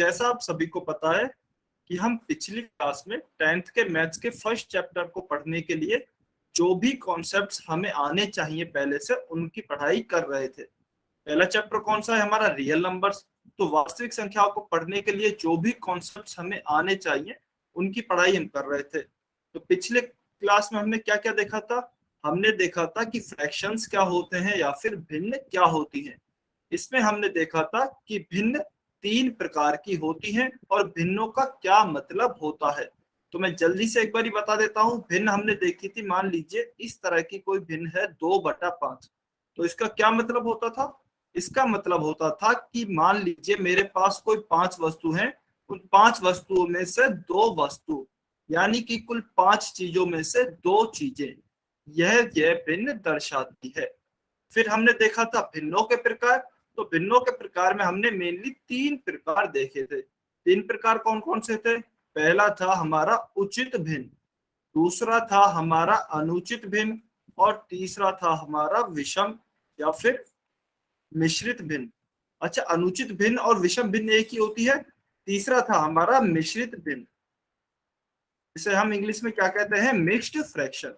जैसा आप सभी को पता है कि हम पिछली क्लास में 10th के मैथ्स के फर्स्ट चैप्टर को पढ़ने के लिए जो भी कॉन्सेप्ट्स हमें आने चाहिए पहले से उनकी पढ़ाई कर रहे थे। पहला चैप्टर कौन सा है हमारा? Real numbers. तो वास्तविक संख्याओं को पढ़ने के लिए जो भी कॉन्सेप्ट्स हमें आने चाहिए उनकी पढ़ाई हम कर रहे थे। तो पिछले क्लास में हमने क्या क्या देखा था? हमने देखा था कि फ्रैक्शंस क्या होते हैं या फिर भिन्न क्या होती हैं। इसमें हमने देखा था कि भिन्न 3 प्रकार की होती हैं और भिन्नों का क्या मतलब होता है। तो मैं जल्दी से एक बार ही बता देता हूँ। भिन्न हमने देखी थी, मान लीजिए इस तरह की कोई भिन्न है 2/5। तो इसका क्या मतलब होता था? इसका मतलब होता था कि मान लीजिए मेरे पास कोई 5 वस्तु हैं, उन 5 वस्तुओं में से 2 वस्तु, यानी कि कुल 5 चीजों में से 2 चीजें, यह भिन्न दर्शाती है। फिर हमने देखा था भिन्नों के प्रकार। तो भिन्नों के प्रकार में हमने मेनली 3 प्रकार देखे थे। 3 प्रकार कौन कौन से थे? पहला था हमारा उचित भिन्न, दूसरा था हमारा अनुचित भिन्न और तीसरा था हमारा विषम या फिर मिश्रित भिन्न। अच्छा, अनुचित भिन्न और विषम भिन्न एक ही होती है। तीसरा था हमारा मिश्रित भिन्न, इसे हम इंग्लिश में क्या कहते हैं? Mixed fraction.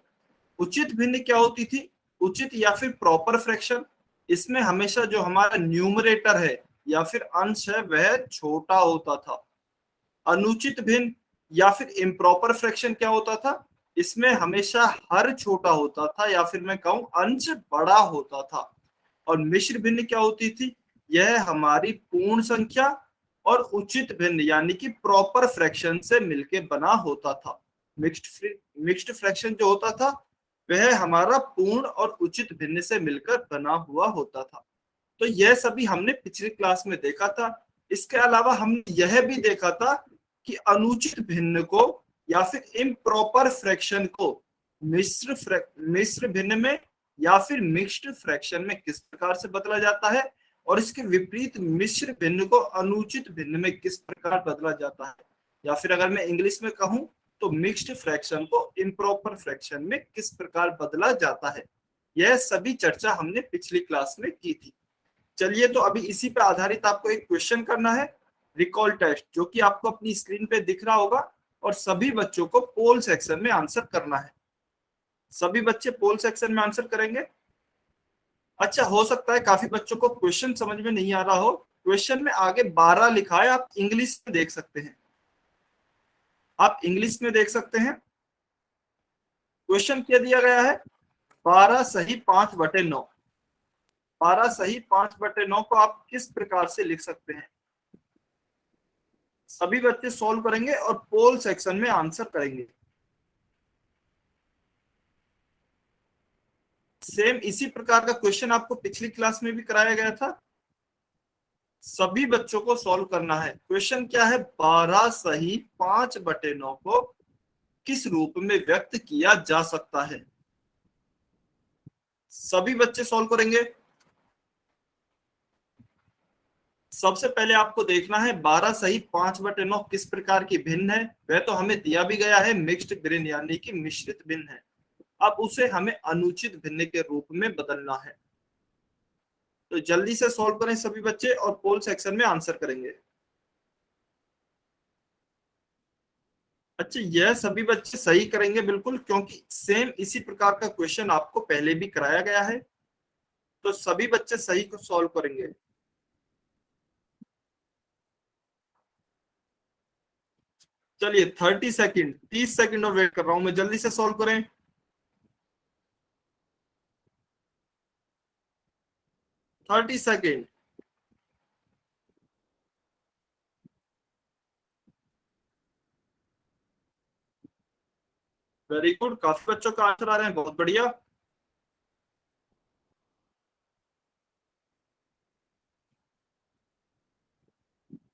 उचित भिन्न क्या होती थी? उचित या फिर प्रॉपर फ्रैक्शन। इसमें हमेशा जो हमारा न्यूमरेटर है या फिर अंश है वह छोटा होता था। अनुचित भिन्न या फिर इम्प्रॉपर फ्रैक्शन क्या होता था? इसमें हमेशा हर छोटा होता था या फिर मैं कहूं अंश बड़ा होता था। और मिश्र भिन्न क्या होती थी? यह हमारी पूर्ण संख्या और उचित भिन्न यानी कि प्रॉपर फ्रैक्शन से मिलके बना होता था। मिक्स्ड फ्रैक्शन जो होता था वह हमारा पूर्ण और उचित भिन्न से मिलकर बना हुआ होता था। तो यह सभी हमने पिछली क्लास में देखा था। इसके अलावा हमने यह भी देखा था कि अनुचित भिन्न को या फिर इम्प्रॉपर फ्रैक्शन को मिश्र भिन्न में या फिर मिक्स्ड फ्रैक्शन में किस प्रकार से बदला जाता है, और इसके विपरीत मिश्र भिन्न को अनुचित भिन्न में किस प्रकार बदला जाता है, या फिर अगर मैं इंग्लिश में कहूं तो मिक्स्ड फ्रैक्शन को इम्प्रॉपर फ्रैक्शन में किस प्रकार बदला जाता है। यह सभी चर्चा हमने पिछली क्लास में की थी। चलिए, तो अभी इसी पे आधारित आपको एक क्वेश्चन करना है, रिकॉल टेस्ट, जो कि आपको अपनी स्क्रीन पे दिख रहा होगा और सभी बच्चों को पोल सेक्शन में आंसर करना है। सभी बच्चे पोल सेक्शन में आंसर करेंगे। अच्छा, हो सकता है काफी बच्चों को क्वेश्चन समझ में नहीं आ रहा हो। क्वेश्चन में आगे 12 लिखा है, आप इंग्लिश में देख सकते हैं। आप इंग्लिश में देख सकते हैं। क्वेश्चन क्या दिया गया है? 12 सही 5/9। 12 सही 5/9 को आप किस प्रकार से लिख सकते हैं? सभी बच्चे सॉल्व करेंगे और पोल सेक्शन में आंसर करेंगे। सेम इसी प्रकार का क्वेश्चन आपको पिछली क्लास में भी कराया गया था। सभी बच्चों को सॉल्व करना है। क्वेश्चन क्या है? 12 सही 5/9 को किस रूप में व्यक्त किया जा सकता है? सभी बच्चे सॉल्व करेंगे। सबसे पहले आपको देखना है 12 सही 5/9 किस प्रकार की भिन्न है। वह तो हमें दिया भी गया है, मिक्स्ड भिन्न यानी कि मिश्रित भिन्न है। अब उसे हमें अनुचित भिन्न के रूप में बदलना है। तो जल्दी से सॉल्व करें सभी बच्चे और पोल सेक्शन में आंसर करेंगे। अच्छा, यह सभी बच्चे सही करेंगे बिल्कुल, क्योंकि सेम इसी प्रकार का क्वेश्चन आपको पहले भी कराया गया है। तो सभी बच्चे सही को सॉल्व करेंगे। चलिए 30 सेकंड, 30 सेकंड और वेट कर रहा हूं मैं, जल्दी से सॉल्व करें। 30 सेकंड। वेरी गुड, काफी बच्चों का आंसर आ रहे हैं, बहुत बढ़िया।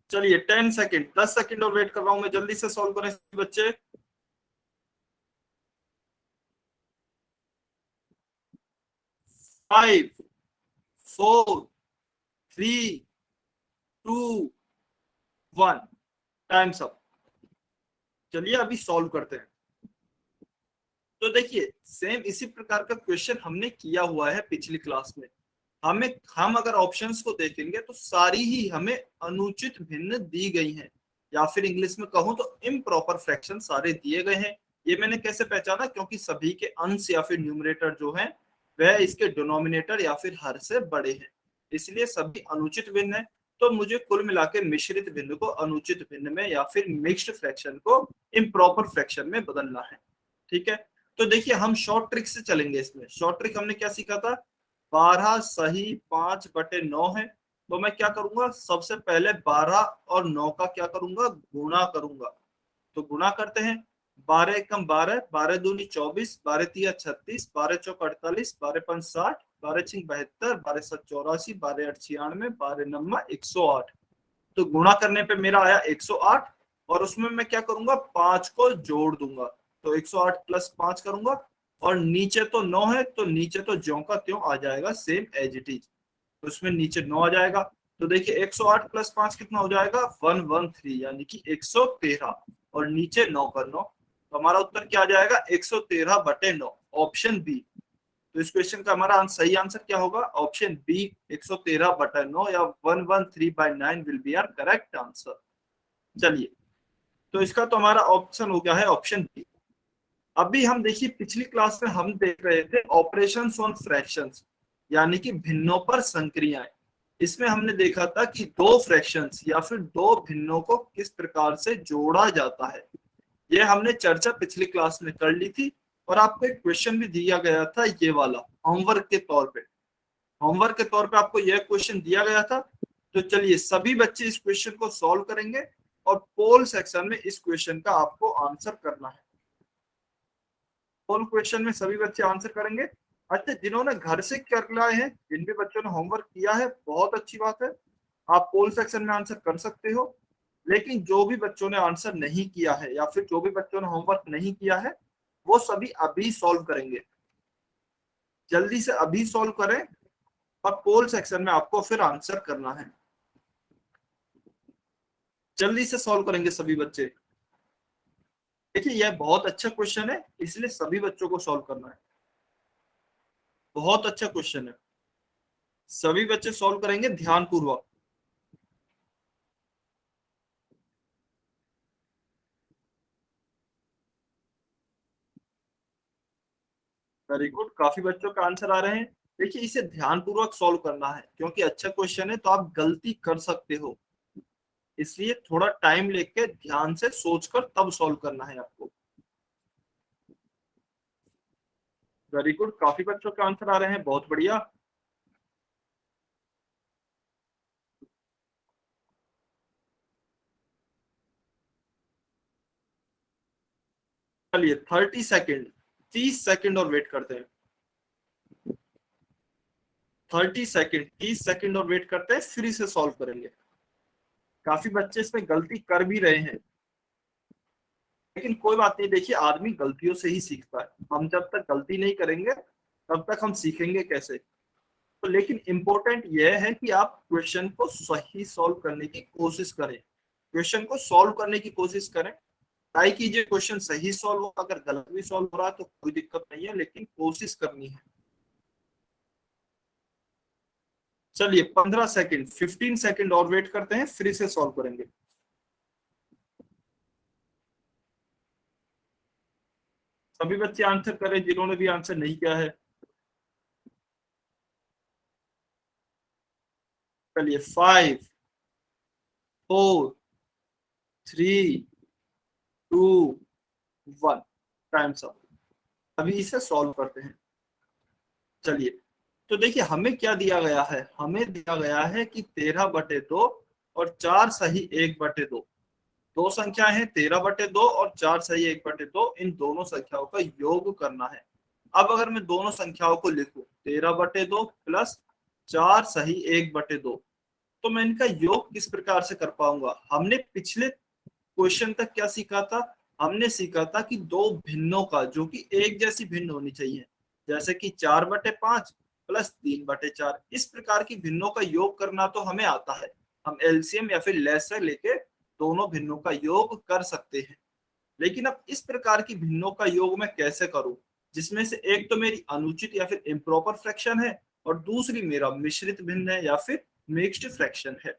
चलिए 10 सेकंड, 10 सेकंड और वेट कर रहा हूं मैं, जल्दी से सॉल्व करें सभी बच्चे। 5, 4, 3, 2, 1। Times up. चलिए अभी सॉल्व करते हैं। तो देखिए, सेम इसी प्रकार का क्वेश्चन हमने किया हुआ है पिछली क्लास में। हम अगर ऑप्शंस को देखेंगे तो सारी ही हमें अनुचित भिन्न दी गई हैं, या फिर इंग्लिश में कहूं तो इम्प्रॉपर फ्रैक्शन सारे दिए गए हैं। ये मैंने कैसे पहचाना, क्योंकि सभी के अंश या फिर न्यूमरेटर जो है वह इसके डिनोमिनेटर या फिर हर से बड़े हैं, इसलिए सभी अनुचित भिन्न है। तो मुझे कुल मिला के मिश्रित भिन्न को अनुचित भिन्न में या फिर मिक्स्ड फ्रैक्शन को इम्प्रॉपर फ्रैक्शन में बदलना है। ठीक है, तो देखिए हम शॉर्ट ट्रिक से चलेंगे। इसमें शॉर्ट ट्रिक हमने क्या सीखा था, 12 सही 5/9 है, तो मैं क्या करूंगा, सबसे पहले 12 और 9 का क्या करूंगा, गुणा करूंगा। तो गुणा करते हैं, 12 एकम 12, 12 दूनी 24, 12 तिया 36, 12 चौक 48, 12 पंच 60, 12 छिंग 72, 12 सत 84, 12 आठ 96, 12 नम्मा 108। तो गुणा करने पे मेरा आया 108, और उसमें मैं क्या करूंगा, 5 को जोड़ दूंगा। तो 108 प्लस 5 करूंगा, और नीचे तो 9 है तो नीचे तो ज्यों का त्यों आ जाएगा, सेम एज इट इज। तो उसमें नीचे 9 आ जाएगा। तो देखिए 108 प्लस 5 कितना हो जाएगा, 113, यानी कि 113, और नीचे 9 पर 9। तो हमारा उत्तर क्या आ जाएगा, 113/9, ऑप्शन बी। तो इस क्वेश्चन का हमारा सही आंसर क्या होगा, ऑप्शन बी, 113/9 या 113/9 will be our correct answer. चलिए, तो इसका तो हमारा ऑप्शन हो गया है ऑप्शन बी। अभी हम देखिए पिछली क्लास में हम देख रहे थे ऑपरेशंस ऑन फ्रैक्शंस, यानी कि भिन्नों पर संक्रियाएं। इसमें हमने देखा था कि दो फ्रैक्शंस या फिर दो भिन्नों को किस प्रकार से जोड़ा जाता है। यह हमने चर्चा पिछली क्लास में कर ली थी, और आपको एक क्वेश्चन भी दिया गया था, ये वाला होमवर्क के तौर पे। होमवर्क के तौर पे आपको यह क्वेश्चन दिया गया था। तो चलिए सभी बच्चे इस क्वेश्चन को सॉल्व करेंगे, और पोल सेक्शन में इस क्वेश्चन का आपको आंसर करना है। पोल क्वेश्चन में सभी बच्चे आंसर करेंगे। अच्छा, जिन्होंने घर से कर लाए हैं, जिन भी बच्चों ने होमवर्क किया है, बहुत अच्छी बात है, आप पोल सेक्शन में आंसर कर सकते हो। लेकिन जो भी बच्चों ने आंसर नहीं किया है या फिर जो भी बच्चों ने होमवर्क नहीं किया है, वो सभी अभी सॉल्व करेंगे। जल्दी से अभी सॉल्व करें, और पोल सेक्शन में आपको फिर आंसर करना है। जल्दी से सॉल्व करेंगे सभी बच्चे। देखिए यह बहुत अच्छा क्वेश्चन है, इसलिए सभी बच्चों को सॉल्व करना है। बहुत अच्छा क्वेश्चन है, सभी बच्चे सॉल्व करेंगे ध्यान पूर्वक। वेरी गुड, काफी बच्चों का आंसर आ रहे हैं। देखिए इसे ध्यान पूर्वक सॉल्व करना है, क्योंकि अच्छा क्वेश्चन है तो आप गलती कर सकते हो, इसलिए थोड़ा टाइम लेके ध्यान से सोचकर तब सॉल्व करना है आपको। वेरी गुड, काफी बच्चों के आंसर आ रहे हैं, बहुत बढ़िया। चलिए 30 सेकेंड, 30 सेकेंड और वेट करते हैं। 30 सेकेंड, 30 सेकेंड और वेट करते हैं, फिर इसे सॉल्व करेंगे। काफी बच्चे इसमें गलती कर भी रहे हैं, लेकिन कोई बात नहीं। देखिए आदमी गलतियों से ही सीखता है, हम जब तक गलती नहीं करेंगे तब तक हम सीखेंगे कैसे। तो लेकिन इंपॉर्टेंट यह है कि आप क्वेश्चन को सही सॉल्व करने की कोशिश करें, क्वेश्चन को सॉल्व करने की कोशिश करें। ट्राई कीजिए क्वेश्चन सही सॉल्व हो, अगर गलत भी सॉल्व हो रहा है तो कोई दिक्कत नहीं है, लेकिन कोशिश करनी है। चलिए 15 सेकेंड, 15 सेकेंड और वेट करते हैं, फिर इसे सॉल्व करेंगे। सभी बच्चे आंसर करें जिन्होंने भी आंसर नहीं किया है। चलिए 5 4 3 2 1, टाइम्स अप। अभी इसे सॉल्व करते हैं। चलिए, तो देखिए हमें क्या दिया गया है, हमें दिया गया है कि 13/2 और 4 सही 1/2। दो संख्या है 13/2 और 4 सही 1/2, इन दोनों संख्याओं का योग करना है। अब अगर मैं दोनों संख्याओं को लिखूं, 13/2 प्लस 4 सही 1/2, तो मैं इनका योग किस प्रकार से कर पाऊंगा। हमने पिछले क्वेश्चन तक क्या सीखा था, हमने सीखा था कि दो भिन्नों का जो कि एक जैसी भिन्न होनी चाहिए, जैसे कि 4/5 प्लस 3/4, इस प्रकार की भिन्नों का योग करना तो हमें आता है। हम एलसीएम या फिर लेसर लेके दोनों भिन्नों का योग कर सकते हैं। लेकिन अब इस प्रकार की भिन्नों का योग मैं कैसे करूं, जिसमें से एक तो मेरी अनुचित या फिर इम्प्रॉपर फ्रैक्शन है, और दूसरी मेरा मिश्रित भिन्न है या फिर मिक्स्ड फ्रैक्शन है।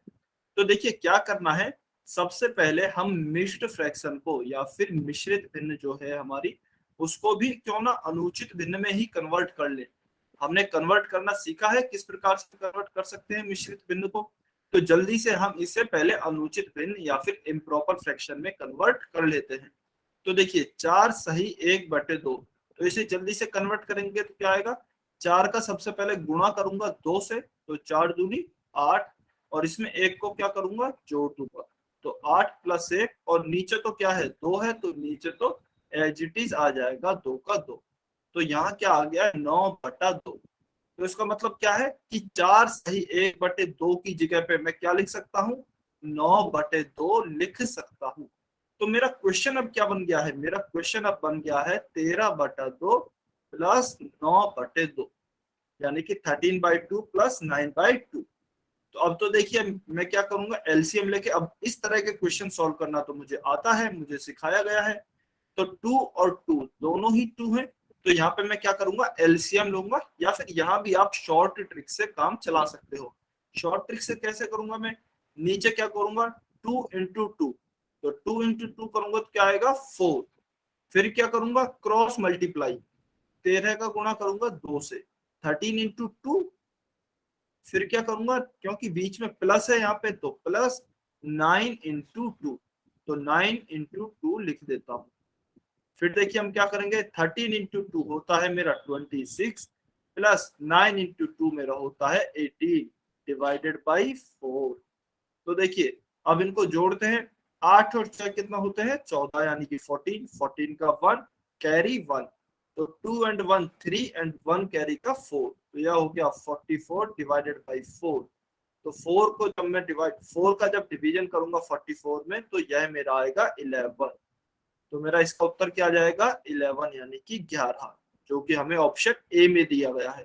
तो देखिए क्या करना है, सबसे पहले हम मिक्स्ड फ्रैक्शन को या फिर मिश्रित भिन्न जो है हमारी, उसको भी क्यों ना अनुचित भिन्न में ही कन्वर्ट कर ले। हमने कन्वर्ट करना सीखा है, किस प्रकार से कन्वर्ट कर सकते हैं मिश्रित भिन्न को। तो जल्दी से हम इसे पहले अनुचित भिन्न या फिर इम्प्रॉपर फ्रैक्शन में कन्वर्ट कर लेते हैं। तो देखिए 4 सही 1/2, तो इसे जल्दी से कन्वर्ट करेंगे तो क्या आएगा, 4 का सबसे पहले गुणा करूंगा 2 से, तो 4 दूनी 8, और इसमें 1 को क्या करूंगा, जोड़ दूंगा, तो 8 + 1, और नीचे तो क्या है 2 है, तो नीचे तो एज इट इज आ जाएगा 2 का 2। तो यहाँ क्या आ गया, 9/2। तो इसका मतलब क्या है कि 4 सही 1/2 की जगह पे मैं क्या लिख सकता हूँ, 9/2 लिख सकता हूँ। तो मेरा क्वेश्चन अब क्या बन गया है, मेरा क्वेश्चन अब बन गया है 13/2 प्लस 9/2, यानी कि 13/2 प्लस 9/2। तो अब तो देखिए मैं क्या करूंगा, एलसीएम लेके, अब इस तरह के क्वेश्चन सॉल्व करना तो मुझे आता है, मुझे सिखाया गया है। तो 2 और 2 दोनों ही 2 है, तो यहाँ पे मैं क्या करूंगा, एलसीएम लूंगा, या फिर यहाँ भी आप शॉर्ट ट्रिक से काम चला सकते हो। शॉर्ट ट्रिक से कैसे करूंगा मैं, नीचे क्या करूंगा, 2 × 2, तो 2 × 2 करूंगा तो क्या आएगा 4। फिर क्या करूंगा, क्रॉस मल्टीप्लाई, 13 का गुणा करूंगा 2 से, 13 × 2, फिर क्या करूंगा, क्योंकि बीच में प्लस है यहाँ पे, तो प्लस 9 × 2, तो 9 × 2 लिख देता हूँ। फिर देखिए हम क्या करेंगे, 13 × 2 होता है मेरा 26, प्लस 9 × 2 मेरा होता है 18 डिवाइडेड बाई 4। तो देखिए अब इनको जोड़ते हैं, 8 और 6 कितना होते हैं 14, यानी कि 14, 14 का 1 कैरी 1, तो 2 and 1 3 and 1 कैरी का 4, तो यह हो गया 44 डिवाइडेड बाई 4। तो 4 को जब मैं डिवाइड 4 का जब डिवीजन करूंगा 44 में, तो यह मेरा आएगा 11। तो मेरा इसका उत्तर क्या आ जाएगा 11, यानी कि 11, जो कि हमें ऑप्शन ए में दिया गया है।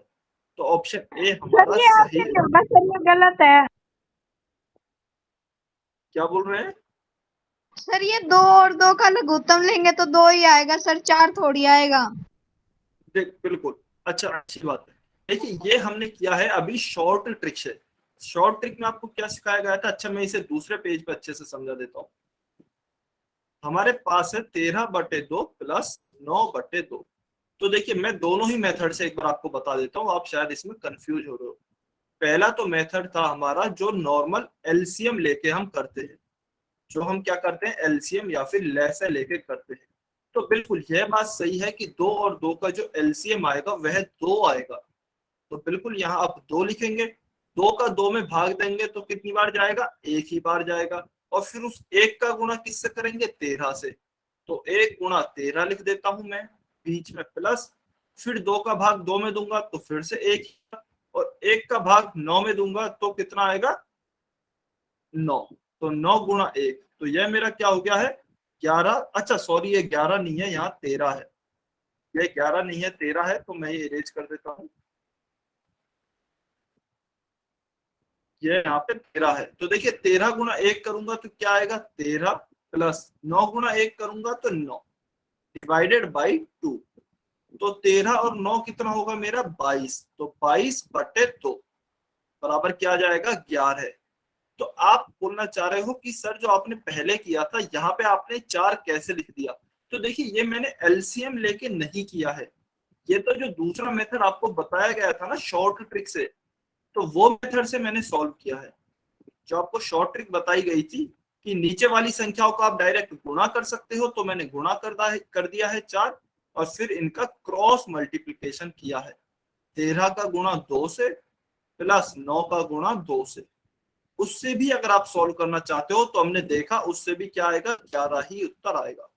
तो ऑप्शन ए सर हमारा ये आपने सही लिखा, उत्तर। सर ये गलत है। क्या बोल रहे हैं, सर ये 2 और 2 का लघुत्तम लेंगे तो 2 ही आएगा सर, 4 थोड़ी आएगा। देख बिल्कुल, अच्छा अच्छी बात है। देखिए ये हमने किया है अभी शॉर्ट ट्रिक से। शॉर्ट ट्रिक में आपको क्या सिखाया गया था, अच्छा मैं इसे दूसरे पेज पे अच्छे से समझा देता हूँ। हमारे पास है 13/2 प्लस 9/2। तो देखिए मैं दोनों ही मेथड से एक बार आपको बता देता हूँ, आप शायद इसमें कंफ्यूज हो रहे हो। पहला तो मेथड था हमारा जो नॉर्मल एलसीएम लेके हम करते हैं, जो हम क्या करते हैं एलसीएम या फिर लैसे लेके करते हैं। तो बिल्कुल यह बात सही है कि 2 और 2 का जो एलसीएम आएगा वह 2 आएगा। तो बिल्कुल यहाँ आप 2 लिखेंगे, 2 का 2 में भाग देंगे तो कितनी बार जाएगा, एक ही बार जाएगा। और फिर उस एक का गुणा किससे करेंगे, 13 से, तो 1 × 13 लिख देता हूं मैं, बीच में प्लस, फिर 2 का भाग 2 में दूंगा तो फिर से एक, और 1 का भाग 9 में दूंगा तो कितना आएगा 9, तो 9 × 1, तो यह मेरा क्या हो गया है 11। अच्छा सॉरी ये 11 नहीं है, यहाँ 13 है, ये 11 नहीं है 13 है, तो मैं ये इरेज कर देता हूँ। ये यहाँ पे 13 है, तो देखिए 13 × 1 करूंगा तो क्या आएगा 13, प्लस 9 × 1 करूंगा तो 9 डिवाइडेड बाई 2, तो 13 और 9 कितना होगा मेरा 22, तो 22/2 बराबर क्या आ जाएगा 11। तो आप बोलना चाह रहे हो कि सर जो आपने पहले किया था यहाँ पे आपने 4 कैसे लिख दिया। तो देखिए ये मैंने एलसीएम लेके नहीं किया है, ये तो जो दूसरा मेथड आपको बताया गया था ना शॉर्ट ट्रिक से, तो वो मेथड से मैंने सॉल्व किया है। जो आपको शॉर्ट ट्रिक बताई गई थी कि नीचे वाली संख्याओं को आप डायरेक्ट गुणा कर सकते हो, तो मैंने गुणा कर दिया है 4, और फिर इनका क्रॉस मल्टीप्लीकेशन किया है, 13 का गुणा 2 से प्लस 9 का गुणा 2 से। उससे भी अगर आप सॉल्व करना चाहते हो तो हमने देखा उससे भी क्या आएगा 11 ही उत्तर आएगा।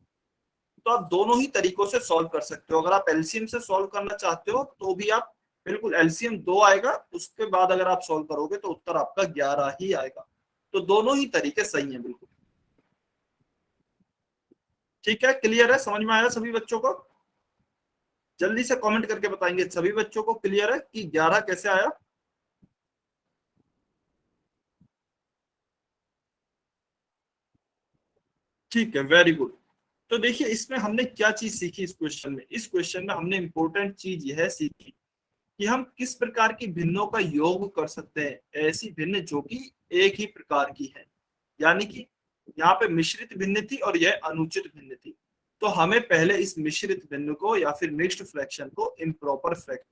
तो आप दोनों ही तरीकों से सॉल्व कर सकते हो। अगर आप एलसीएम से सॉल्व करना चाहते हो तो भी आप बिल्कुल एलसीएम 2 आएगा, उसके बाद अगर आप सॉल्व करोगे तो उत्तर आपका 11 ही आएगा। तो दोनों ही तरीके सही हैं बिल्कुल। ठीक है, क्लियर है, समझ में आया सभी बच्चों को। जल्दी से कमेंट करके बताएंगे सभी बच्चों को क्लियर है कि 11 कैसे आया। ठीक है, वेरी गुड। तो देखिए इसमें हमने क्या चीज सीखी, इस क्वेश्चन में हमने इंपॉर्टेंट चीज यह सीखी कि हम किस प्रकार की भिन्नों का योग कर सकते हैं, ऐसी भिन्न जो कि एक ही प्रकार की है। यानी कि यहाँ पे मिश्रित भिन्न थी और यह अनुचित भिन्न थी। तो हमें पहले इस मिश्रित भिन्न को या फिर मिक्स्ड फ्रैक्शन को इम्प्रॉपर फ्रैक्शन।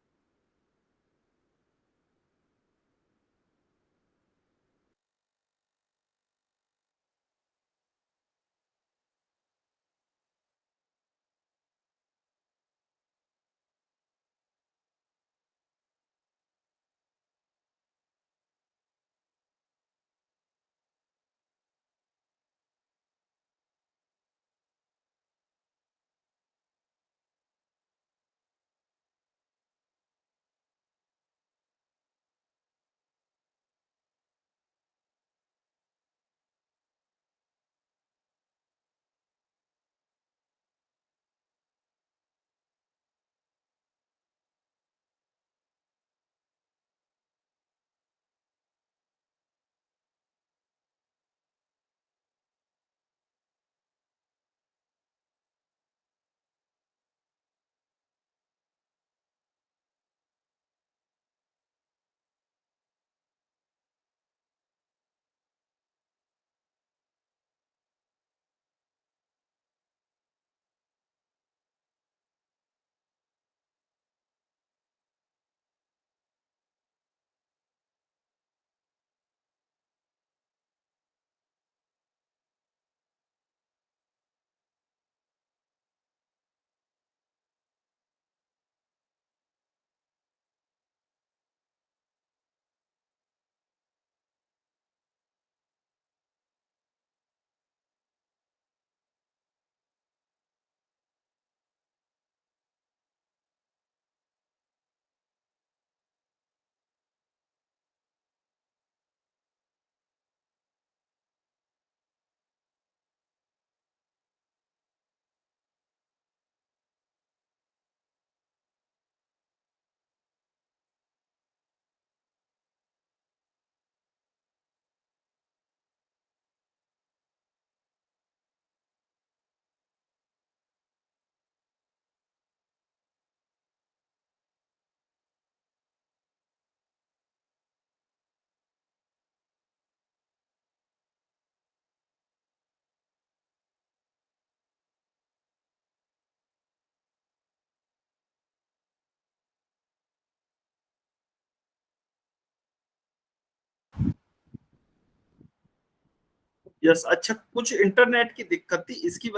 यस, अच्छा, कुछ इंटरनेट की दिक्कत थी, इसकी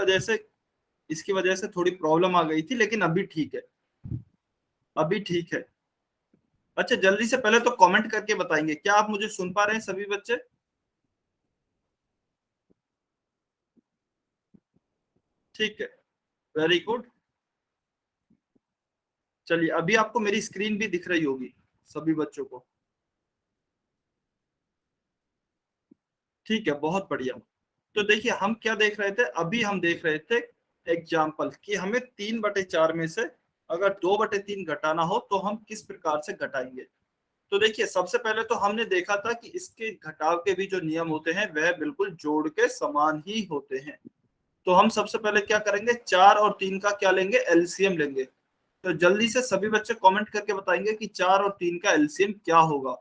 वजह से थोड़ी प्रॉब्लम आ गई थी, लेकिन अभी ठीक है, अभी ठीक है। अच्छा, जल्दी से पहले तो कमेंट करके बताएंगे, क्या आप मुझे सुन पा रहे हैं सभी बच्चे? ठीक है, वेरी गुड। चलिए, अभी आपको मेरी स्क्रीन भी दिख रही होगी सभी बच्चों को। ठीक है, बहुत बढ़िया। तो देखिए, हम क्या देख रहे थे, अभी हम देख रहे थे एग्जाम्पल कि हमें 3/4 में से अगर 2/3 घटाना हो तो हम किस प्रकार से घटाएंगे। तो देखिए, सबसे पहले तो हमने देखा था कि इसके घटाव के भी जो नियम होते हैं वह बिल्कुल जोड़ के समान ही होते हैं। तो हम सबसे पहले क्या करेंगे, 4 और 3 का क्या लेंगे, एलसीएम लेंगे। तो जल्दी से सभी बच्चे कमेंट करके बताएंगे कि 4 और 3 का एलसीएम क्या होगा।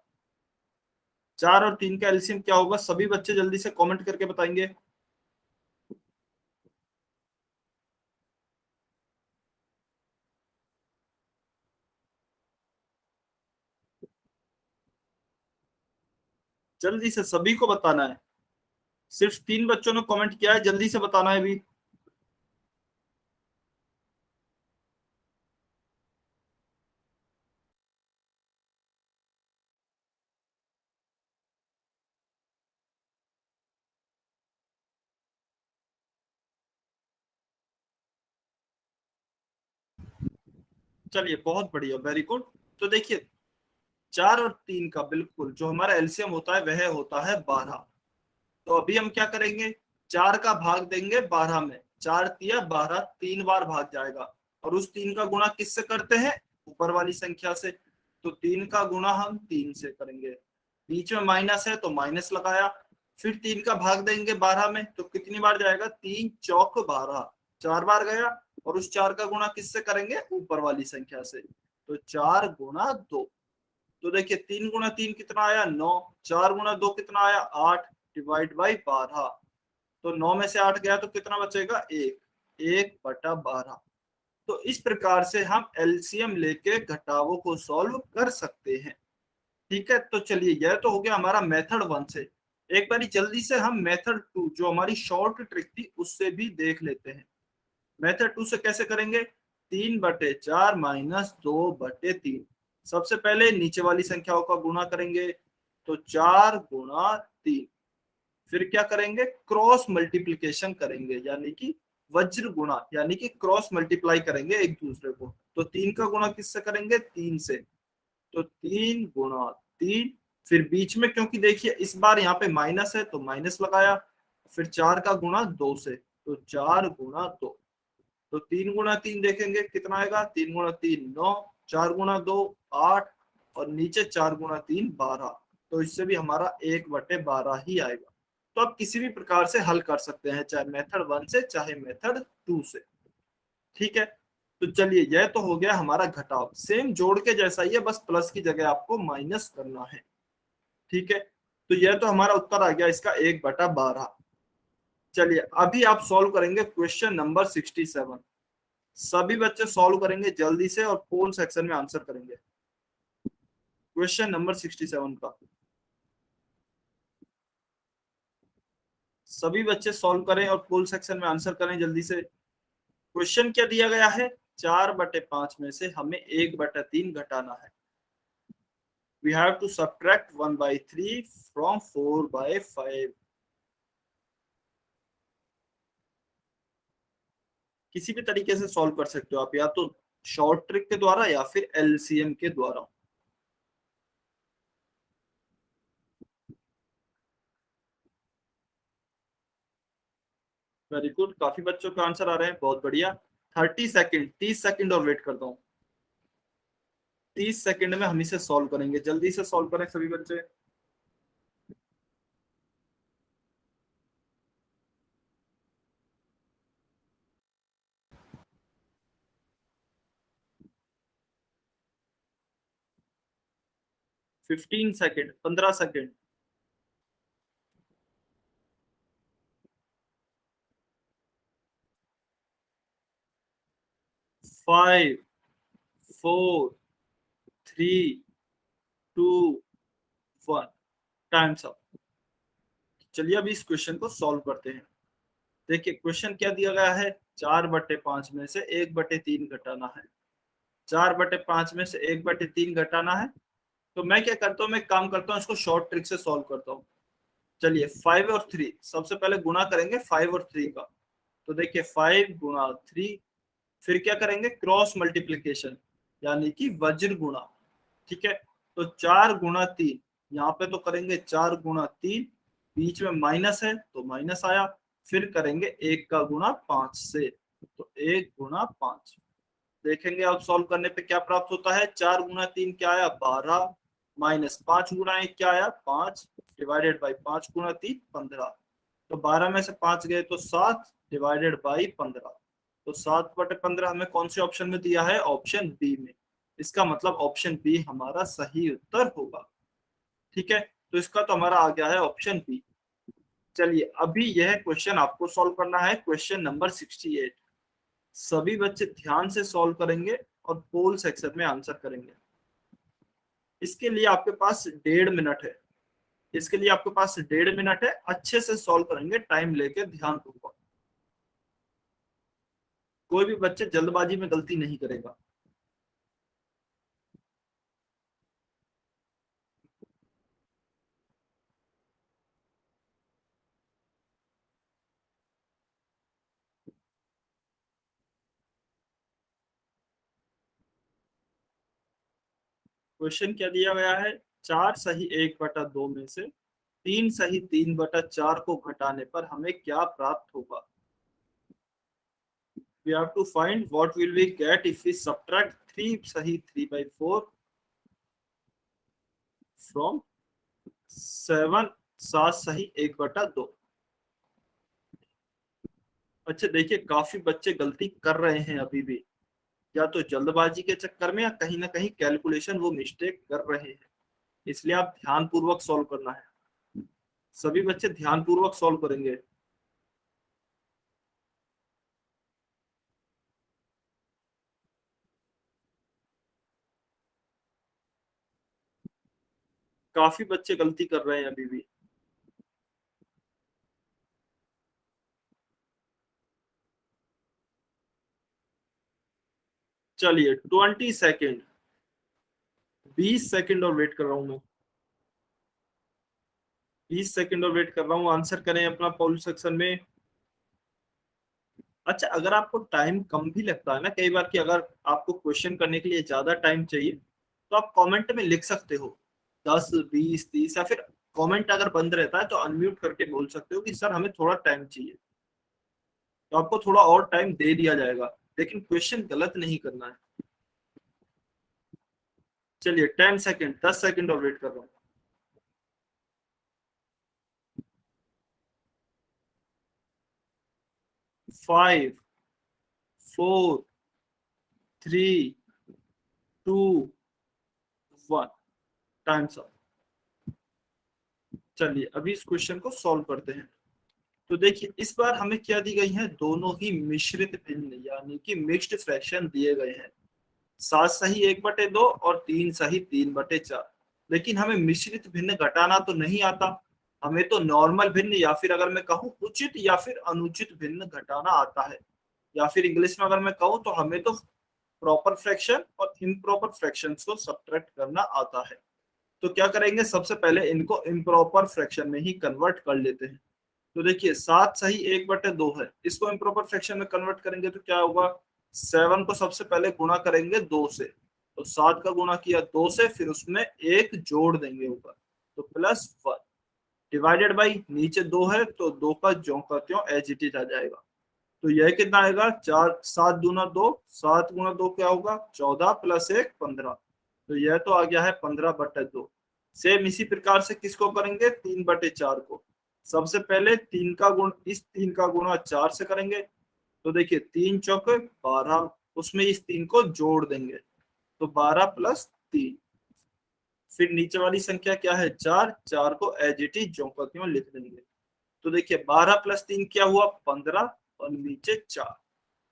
4 और 3 का एलसीएम क्या होगा, सभी बच्चे जल्दी से कमेंट करके बताएंगे। जल्दी से सभी को बताना है, सिर्फ 3 बच्चों ने कमेंट किया है, जल्दी से बताना है भी। चलिए, बहुत बढ़िया, वेरी गुड। तो देखिए, 4 और 3 का बिल्कुल जो हमारा एलसीएम होता है वह होता है 12। तो अभी हम क्या करेंगे, 4 का भाग देंगे 12 में, 4 तिया 12, 3 बार भाग जाएगा। और उस 3 का गुणा किससे करते हैं, ऊपर वाली संख्या से। तो 3 का गुणा हम 3 से करेंगे, बीच में माइनस है तो माइनस लगाया। फिर 3 का भाग देंगे 12 में, तो कितनी बार जाएगा, 3 चौक 12, 4 बार गया। और उस 4 का गुणा किससे करेंगे, ऊपर वाली संख्या से। तो 4 गुणा 2। तो देखिए 3 गुणा 3 कितना आया 9, 4 गुणा 2 कितना आया 8, डिवाइड बाई 12। तो 9 में से 8 गया तो कितना बचेगा 1, 1/12। तो इस प्रकार से हम एलसीएम लेके घटावों को सॉल्व कर सकते हैं। ठीक है, तो चलिए यह तो हो गया हमारा मेथड 1 से। एक बारी जल्दी से हम मेथड 2 जो हमारी शॉर्ट ट्रिक थी उससे भी देख लेते हैं। मेथड 2 से कैसे करेंगे, 3/4 माइनस 2/3। सबसे पहले नीचे वाली संख्याओं का गुणा करेंगे, तो 4 गुणा 3। फिर क्या करेंगे, क्रॉस मल्टीप्लीकेशन करेंगे, यानी कि वज्र गुणा, यानी कि क्रॉस मल्टीप्लाई करेंगे एक दूसरे को। तो 3 का गुणा किससे करेंगे, 3 से। तो 3 गुणा 3। फिर बीच में क्योंकि देखिए इस बार यहाँ पे माइनस है तो माइनस लगाया। फिर 4 का गुणा 2 से, तो 4 गुणा 2। तो 3 गुणा 3 देखेंगे कितना आएगा, 3 गुणा 3 9, 4 गुणा 2 8, और नीचे 4 गुणा 3 12। तो इससे भी हमारा 1/12 ही आएगा। तो आप किसी भी प्रकार से हल कर सकते हैं, चाहे मेथड 1 से चाहे मेथड 2 से। ठीक है, तो चलिए यह तो हो गया हमारा घटाव, सेम जोड़ के जैसा ही है, बस प्लस की जगह आपको माइनस करना है। ठीक है, तो यह तो हमारा उत्तर आ गया इसका 1/12। चलिए अभी आप सॉल्व करेंगे क्वेश्चन नंबर 67। सभी बच्चे सॉल्व करेंगे जल्दी से और पोल सेक्शन में आंसर करेंगे क्वेश्चन नंबर 67 का। सभी बच्चे सॉल्व करें और पोल सेक्शन में आंसर करें जल्दी से। क्वेश्चन क्या दिया गया है, 4/5 में से हमें 1/3 घटाना है। We have to subtract 1/3 from 4/5। किसी भी तरीके से सॉल्व कर सकते हो आप, या तो शॉर्ट ट्रिक के द्वारा या फिर एलसीएम के द्वारा। वेरी गुड, काफी बच्चों के आंसर आ रहे हैं, बहुत बढ़िया। 30 सेकेंड, 30 सेकेंड और वेट करता हूँ। 30 सेकेंड में हम इसे सॉल्व करेंगे, जल्दी से सॉल्व करें सभी बच्चे। 15 सेकेंड, 15 सेकेंड। 5 4 3 2 1। Times up. चलिए अभी इस क्वेश्चन को सॉल्व करते हैं। देखिए क्वेश्चन क्या दिया गया है, 4/5 में से 1/3 घटाना है। 4/5 में से 1/3 घटाना है। तो मैं क्या करता हूँ, मैं काम करता हूँ, इसको शॉर्ट ट्रिक से सॉल्व करता हूँ। चलिए 5 और 3 सबसे पहले गुणा करेंगे 5 और 3 का। तो देखिए 5 गुणा 3। फिर क्या करेंगे, क्रॉस मल्टीप्लीकेशन, यानी कि वज्र गुणा। ठीक है, तो 4 गुणा 3, यहाँ पे तो करेंगे 4 गुणा 3, बीच में माइनस है तो माइनस आया। फिर करेंगे 1 का गुणा 5 से, तो 1 गुणा 5। देखेंगे अब सॉल्व करने पे क्या प्राप्त होता है, 4 गुणा 3 क्या आया 12, माइनस 5 गुणा 1 क्या आया 5, डिवाइडेड बाई 5 गुणा 3 15। तो 12 में से 5 गए तो 7, डिवाइडेड बाई 15। तो 7/15 हमें कौन से ऑप्शन में दिया है, ऑप्शन बी में। इसका मतलब ऑप्शन बी हमारा सही उत्तर होगा। ठीक है, तो इसका तो हमारा आ गया है ऑप्शन बी। चलिए अभी यह क्वेश्चन आपको सॉल्व करना है, क्वेश्चन नंबर 68। सभी बच्चे ध्यान से सॉल्व करेंगे और पोल सेक्शन में आंसर करेंगे। इसके लिए आपके पास 1.5 मिनट है। इसके लिए आपके पास 1.5 मिनट है, अच्छे से सॉल्व करेंगे टाइम लेके, ध्यान पूर्वक। कोई भी बच्चे जल्दबाजी में गलती नहीं करेगा। क्वेश्चन क्या दिया गया है, 4 सही 1/2 में से 3 सही 3/4 को घटाने पर हमें क्या प्राप्त होगा। We have to find what will we get if we subtract 3 सही 3/4 from 7 7 सही 1/2। अच्छा देखिए काफी बच्चे गलती कर रहे हैं अभी भी। या तो जल्दबाजी के चक्कर में या कहीं ना कहीं कैलकुलेशन वो मिस्टेक कर रहे हैं। इसलिए आप ध्यान पूर्वक सॉल्व करना है, सभी बच्चे ध्यान पूर्वक सॉल्व करेंगे। काफी बच्चे गलती कर रहे हैं अभी भी। चलिए 20 सेकेंड, 20 सेकेंड और वेट कर रहा हूं मैं, 20 सेकेंड और वेट कर रहा हूँ। आंसर करें अपना पोल सेक्शन में। अच्छा, अगर आपको टाइम कम भी लगता है ना कई बार, कि अगर आपको क्वेश्चन करने के लिए ज्यादा टाइम चाहिए, तो आप कमेंट में लिख सकते हो 10, 20, 30, या फिर कमेंट अगर बंद रहता है तो अनम्यूट करके बोल सकते हो कि सर हमें थोड़ा टाइम चाहिए, तो आपको थोड़ा और टाइम दे दिया जाएगा, लेकिन क्वेश्चन गलत नहीं करना है। चलिए 10 सेकेंड, 10 सेकेंड और वेट कर रहा हूँ। 5, 4, 3, 2, 1, टाइम्स अप। चलिए अभी इस क्वेश्चन को सॉल्व करते हैं। तो देखिए इस बार हमें क्या दी गई है, दोनों ही मिश्रित भिन्न यानी कि मिक्स्ड फ्रैक्शन दिए गए हैं। 7 सही 1/2 और 3 सही 3/4। लेकिन हमें मिश्रित भिन्न घटाना तो नहीं आता, हमें तो नॉर्मल भिन्न या फिर अगर मैं कहूँ उचित या फिर अनुचित भिन्न घटाना आता है। या फिर इंग्लिश में अगर मैं कहूँ तो हमें तो प्रॉपर फ्रैक्शन और इम्प्रॉपर फ्रैक्शन को सब्ट्रैक्ट करना आता है। तो क्या करेंगे, सबसे पहले इनको इम्प्रॉपर फ्रैक्शन में ही कन्वर्ट कर लेते हैं। तो देखिए 7 सही 1/2 है, इसको इम्प्रॉपर फ्रैक्शन में कन्वर्ट करेंगे तो क्या होगा, 7 को सबसे पहले गुणा करेंगे 2 से, तो 7 का गुणा किया 2 से, फिर उसमें 1 जोड़ देंगे ऊपर, तो +1 डिवाइडेड बाई नीचे 2 है तो 2 का ज्यों का त्यों एज इट इज आ जाएगा। तो यह कितना आएगा, 4, 7 दूना 2, 7 गुना 2 क्या होगा 14 +1 15। तो यह तो आ गया है 15/2। सेम इसी प्रकार से किसको करेंगे, 3/4 को। सबसे पहले 3 का गुण, इस 3 का गुणा 4 से करेंगे, तो देखिए 3 चौके 12, उसमें इस 3 को जोड़ देंगे, तो 12 + 3। फिर नीचे वाली संख्या क्या है 4, 4 को एज इट इज ज्यों का त्यों लिख देंगे। तो देखिए 12 + 3 क्या हुआ 15, और नीचे 4।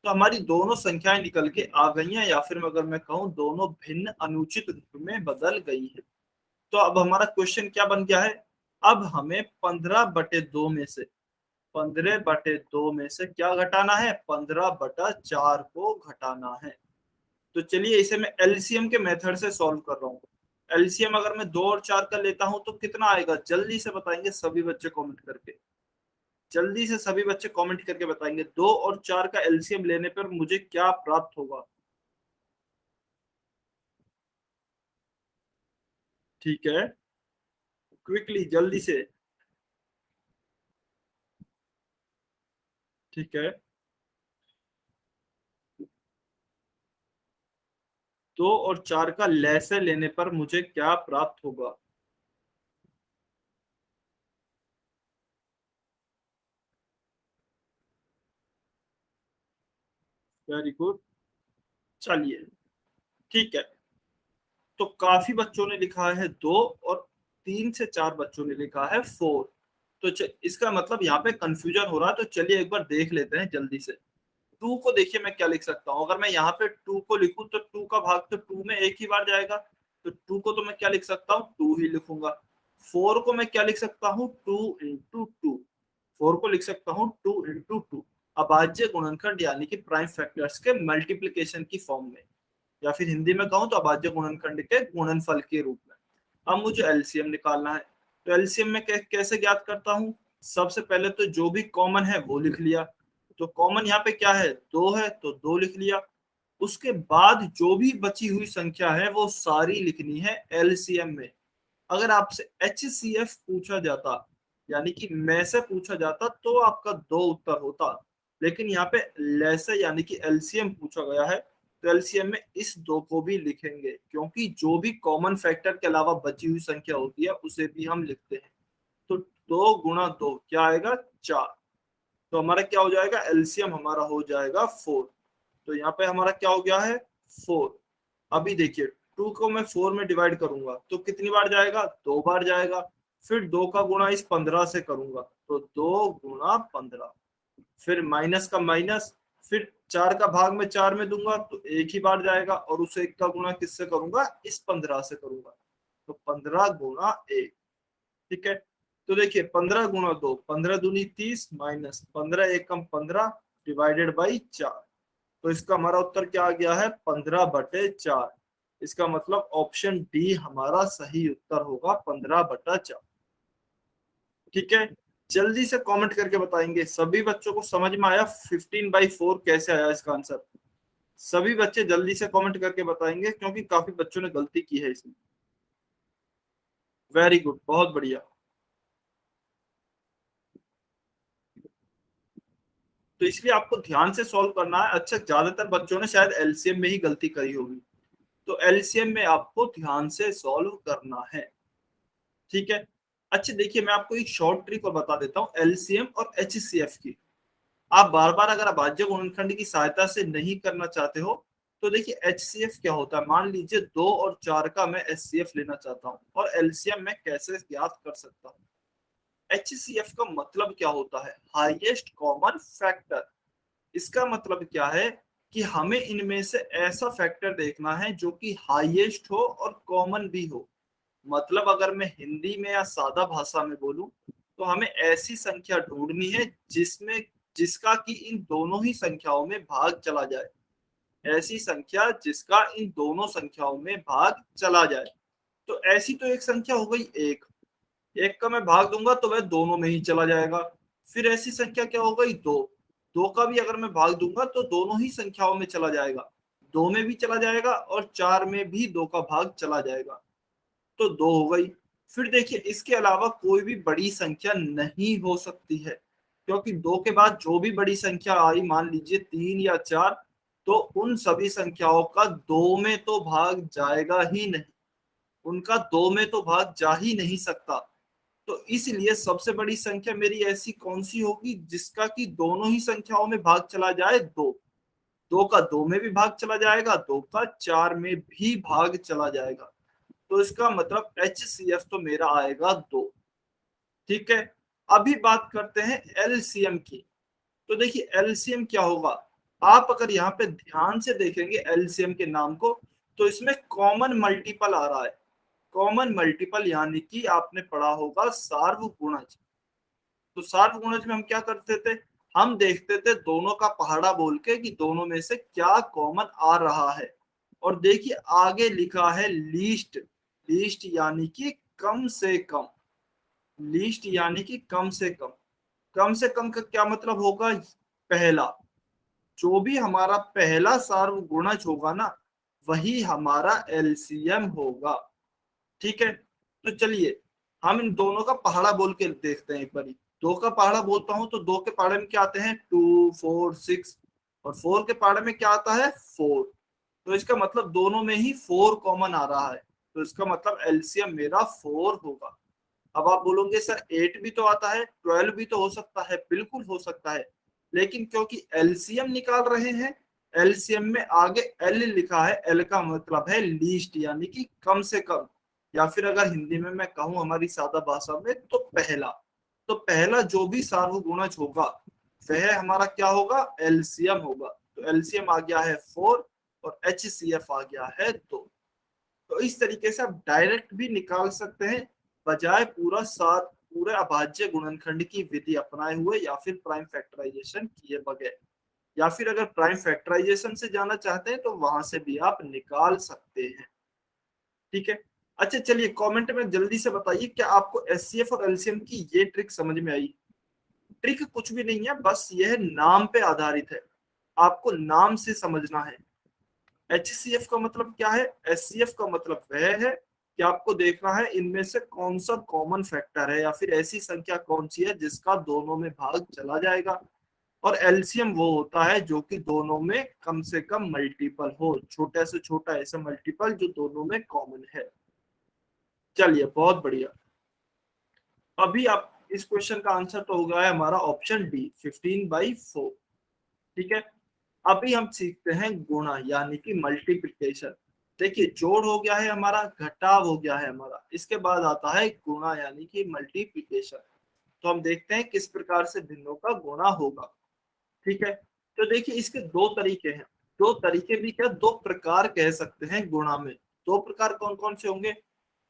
तो हमारी दोनों संख्याएं निकल के आ गई हैं, या फिर अगर मैं कहूँ दोनों भिन्न अनुचित रूप में बदल गई है। तो अब हमारा क्वेश्चन क्या बन गया है, अब हमें 15/2 में से, 15/2 में से क्या घटाना है, 15/4 को घटाना है। तो चलिए इसे मैं एलसीएम के मेथड से सॉल्व कर रहा हूँ। एलसीएम अगर मैं 2 और 4 का लेता हूं तो कितना आएगा, जल्दी से बताएंगे सभी बच्चे कमेंट करके, जल्दी से सभी बच्चे कमेंट करके बताएंगे 2 और 4 का एलसीएम लेने पर मुझे क्या प्राप्त होगा। ठीक है, क्विकली जल्दी से। ठीक है, 2 और 4 का लैसे लेने पर मुझे क्या प्राप्त होगा। Very good. चलिए ठीक है, तो काफी बच्चों ने लिखा है 2, और 3 से 4 बच्चों ने लिखा है 4। तो इसका मतलब यहाँ पे कंफ्यूजन हो रहा है, तो चलिए एक बार देख लेते हैं जल्दी से। 2 को देखिए मैं क्या लिख सकता हूँ, अगर मैं यहाँ पे 2 को लिखूं तो 2 का भाग तो 2 में एक ही बार जाएगा, तो 2 को तो मैं क्या लिख सकता हूँ 2 ही लिखूंगा। 4 को मैं क्या लिख सकता हूँ 2 × 2, 4 को लिख सकता हूँ 2 × 2, अभाज्य गुणनखंड यानी कि प्राइम फैक्टर्स के मल्टीप्लीकेशन की फॉर्म में, या फिर हिंदी में कहूँ तो अभाज्य गुणनखंड के गुणनफल के रूप में। अब मुझे एलसीएम निकालना है, तो एलसीएम में कैसे ज्ञात करता हूँ, सबसे पहले तो जो भी कॉमन है वो लिख लिया। तो कॉमन यहाँ पे क्या है 2 है, तो 2 लिख लिया। उसके बाद जो भी बची हुई संख्या है वो सारी लिखनी है एलसीएम में। अगर आपसे एचसीएफ पूछा जाता, यानी कि में से पूछा जाता, तो आपका 2 उत्तर होता, लेकिन यहाँ पे लैसे यानी कि एलसीएम पूछा गया है, तो एलसीएम में इस 2 को भी लिखेंगे, क्योंकि जो भी कॉमन फैक्टर के अलावा बची हुई संख्या होती है उसे भी हम लिखते हैं। तो 2 × 2 क्या आएगा 4, तो हमारा क्या हो जाएगा एलसीएम हमारा हो जाएगा 4। तो यहाँ पे हमारा क्या हो गया है 4। अभी देखिए 2 को मैं 4 में डिवाइड करूंगा तो कितनी बार जाएगा, 2 बार जाएगा। फिर 2 का गुणा इस 15 से करूंगा तो 2 गुणा 15, फिर माइनस का माइनस, फिर 4 का भाग में 4 में दूंगा तो एक ही बार जाएगा, और उसे 1 का गुणा किससे करूंगा, इस 15 से करूंगा तो 15 गुणा 1। ठीक है, तो देखिए 15 गुणा 2, 15 दूनी 30 माइनस 15 एकम 15 डिवाइडेड बाई 4। तो इसका हमारा उत्तर क्या आ गया है 15/4। इसका मतलब ऑप्शन डी हमारा सही उत्तर होगा 15/4। ठीक है, जल्दी से कमेंट करके बताएंगे सभी बच्चों को समझ में आया 15/4 कैसे आया इसका आंसर। सभी बच्चे जल्दी से कमेंट करके बताएंगे क्योंकि काफी बच्चों ने गलती की है इसमें। वेरी गुड, बहुत बढ़िया। तो इसलिए आपको ध्यान से सॉल्व करना है। अच्छा, ज्यादातर बच्चों ने शायद एलसीएम में ही गलती करी होगी, तो एलसीएम में आपको ध्यान से सॉल्व करना है। ठीक है, अच्छा देखिए मैं आपको एक शॉर्ट ट्रिक और बता देता हूँ एलसीएम और एचसीएफ की। आप बार बार अगर अभाज्य गुणनखंड की सहायता से नहीं करना चाहते हो तो देखिए एचसीएफ क्या होता है। मान लीजिए 2 और 4 का मैं एचसीएफ लेना चाहता हूँ और एलसीएम मैं कैसे ज्ञात कर सकता हूँ। एचसीएफ का मतलब क्या होता है, हाईएस्ट कॉमन फैक्टर। इसका मतलब क्या है कि हमें इनमें से ऐसा फैक्टर देखना है जो कि हाईएस्ट हो और कॉमन भी हो। मतलब अगर मैं हिंदी में या सादा भाषा में बोलूं तो हमें ऐसी संख्या ढूंढनी है जिसमें जिसका कि इन दोनों ही संख्याओं में भाग चला जाए। ऐसी संख्या जिसका इन दोनों संख्याओं में भाग चला जाए। तो ऐसी तो एक संख्या हो गई एक, एक का मैं भाग दूंगा तो वह दोनों में ही चला जाएगा। फिर ऐसी संख्या क्या हो गई दो, दो का भी अगर मैं भाग दूंगा तो दोनों ही संख्याओं में चला जाएगा, दो में भी चला जाएगा और 4 में भी 2 का भाग चला जाएगा, तो 2 हो गई। फिर देखिए इसके अलावा कोई भी बड़ी संख्या नहीं हो सकती है, क्योंकि 2 के बाद जो भी बड़ी संख्या आई, मान लीजिए 3 या 4, तो उन सभी संख्याओं का 2 में तो भाग जाएगा ही नहीं, उनका 2 में तो भाग जा ही नहीं सकता। तो इसलिए सबसे बड़ी संख्या मेरी ऐसी कौन सी होगी जिसका कि दोनों ही संख्याओं में भाग चला जाए, 2। 2 का 2 में भी भाग चला जाएगा, 2 का 4 में भी भाग चला जाएगा। तो इसका मतलब एचसीएफ तो मेरा आएगा 2। ठीक है, अभी बात करते हैं एलसीएम की। तो देखिए एलसीएम क्या होगा, आप अगर यहाँ पे ध्यान से देखेंगे एलसीएम के नाम को तो इसमें कॉमन मल्टीपल आ रहा है। कॉमन मल्टीपल यानी कि आपने पढ़ा होगा सार्वगुणज। तो सार्वगुणज में हम क्या करते थे, हम देखते थे दोनों का पहाड़ा बोल के कि दोनों में से क्या कॉमन आ रहा है। और देखिए आगे लिखा है लीस्ट, लीस्ट यानी कि कम से कम, लीस्ट यानी कि कम से कम। कम से कम का क्या मतलब होगा, पहला, जो भी हमारा पहला सार्वगुणज होगा ना वही हमारा एलसीएम होगा। ठीक है, तो चलिए हम इन दोनों का पहाड़ा बोल के देखते हैं एक बारी। 2 का पहाड़ा बोलता हूं तो 2 के पहाड़े में क्या आते हैं 2 4 6, और 4 के पहाड़े में क्या आता है 4। तो इसका मतलब दोनों में ही 4 कॉमन आ रहा है, तो इसका मतलब एलसीएम मेरा 4 होगा। अब आप बोलोगे सर 8 भी तो आता है, 12 भी तो हो सकता है, बिल्कुल हो सकता है, लेकिन क्योंकि एलसीएम निकाल रहे हैं, एलसीएम में आगे एल लिखा है, एल का मतलब है लीस्ट यानी कि कम से कम, या फिर अगर हिंदी में मैं कहूं हमारी सादा भाषा में तो पहला। तो पहला जो भी सार्वगुणज होगा वह हमारा क्या होगा, एलसीएम होगा। तो एलसीएम आ गया है 4 और एचसीएफ आ गया है 2। तो इस तरीके से आप डायरेक्ट भी निकाल सकते हैं बजाय पूरे अभाज्य गुणनखंड की विधि अपनाए हुए या फिर प्राइम फैक्टराइजेशन किए बगैर, या फिर अगर प्राइम फैक्टराइजेशन से जाना चाहते हैं तो वहां से भी आप निकाल सकते हैं। ठीक है, अच्छा चलिए कमेंट में जल्दी से बताइए क्या आपको एचसीएफ और एलसीएम की ये ट्रिक समझ में आई। ट्रिक कुछ भी नहीं है, बस यह नाम पे आधारित है, आपको नाम से समझना है। एचसीएफ का मतलब क्या है, एचसीएफ का मतलब वह है कि आपको देखना है इनमें से कौन सा कॉमन फैक्टर है या फिर ऐसी संख्या कौन सी है जिसका दोनों में भाग चला जाएगा। और एलसीएम वो होता है जो कि दोनों में कम से कम मल्टीपल हो, छोटे से छोटा ऐसा मल्टीपल जो दोनों में कॉमन है। चलिए बहुत बढ़िया, अभी आप इस क्वेश्चन का आंसर तो हो गया है हमारा ऑप्शन डी 15/4। ठीक है, अभी हम सीखते हैं गुणा यानी कि मल्टीप्लिकेशन। देखिए जोड़ हो गया है हमारा, घटाव हो गया है हमारा, इसके बाद आता है गुणा यानी कि मल्टीप्लिकेशन। तो हम देखते हैं किस प्रकार से भिन्नों का गुणा होगा। ठीक है, तो देखिए इसके दो तरीके हैं। दो तरीके भी क्या, दो प्रकार कह सकते हैं गुणा में। दो प्रकार कौन कौन से होंगे?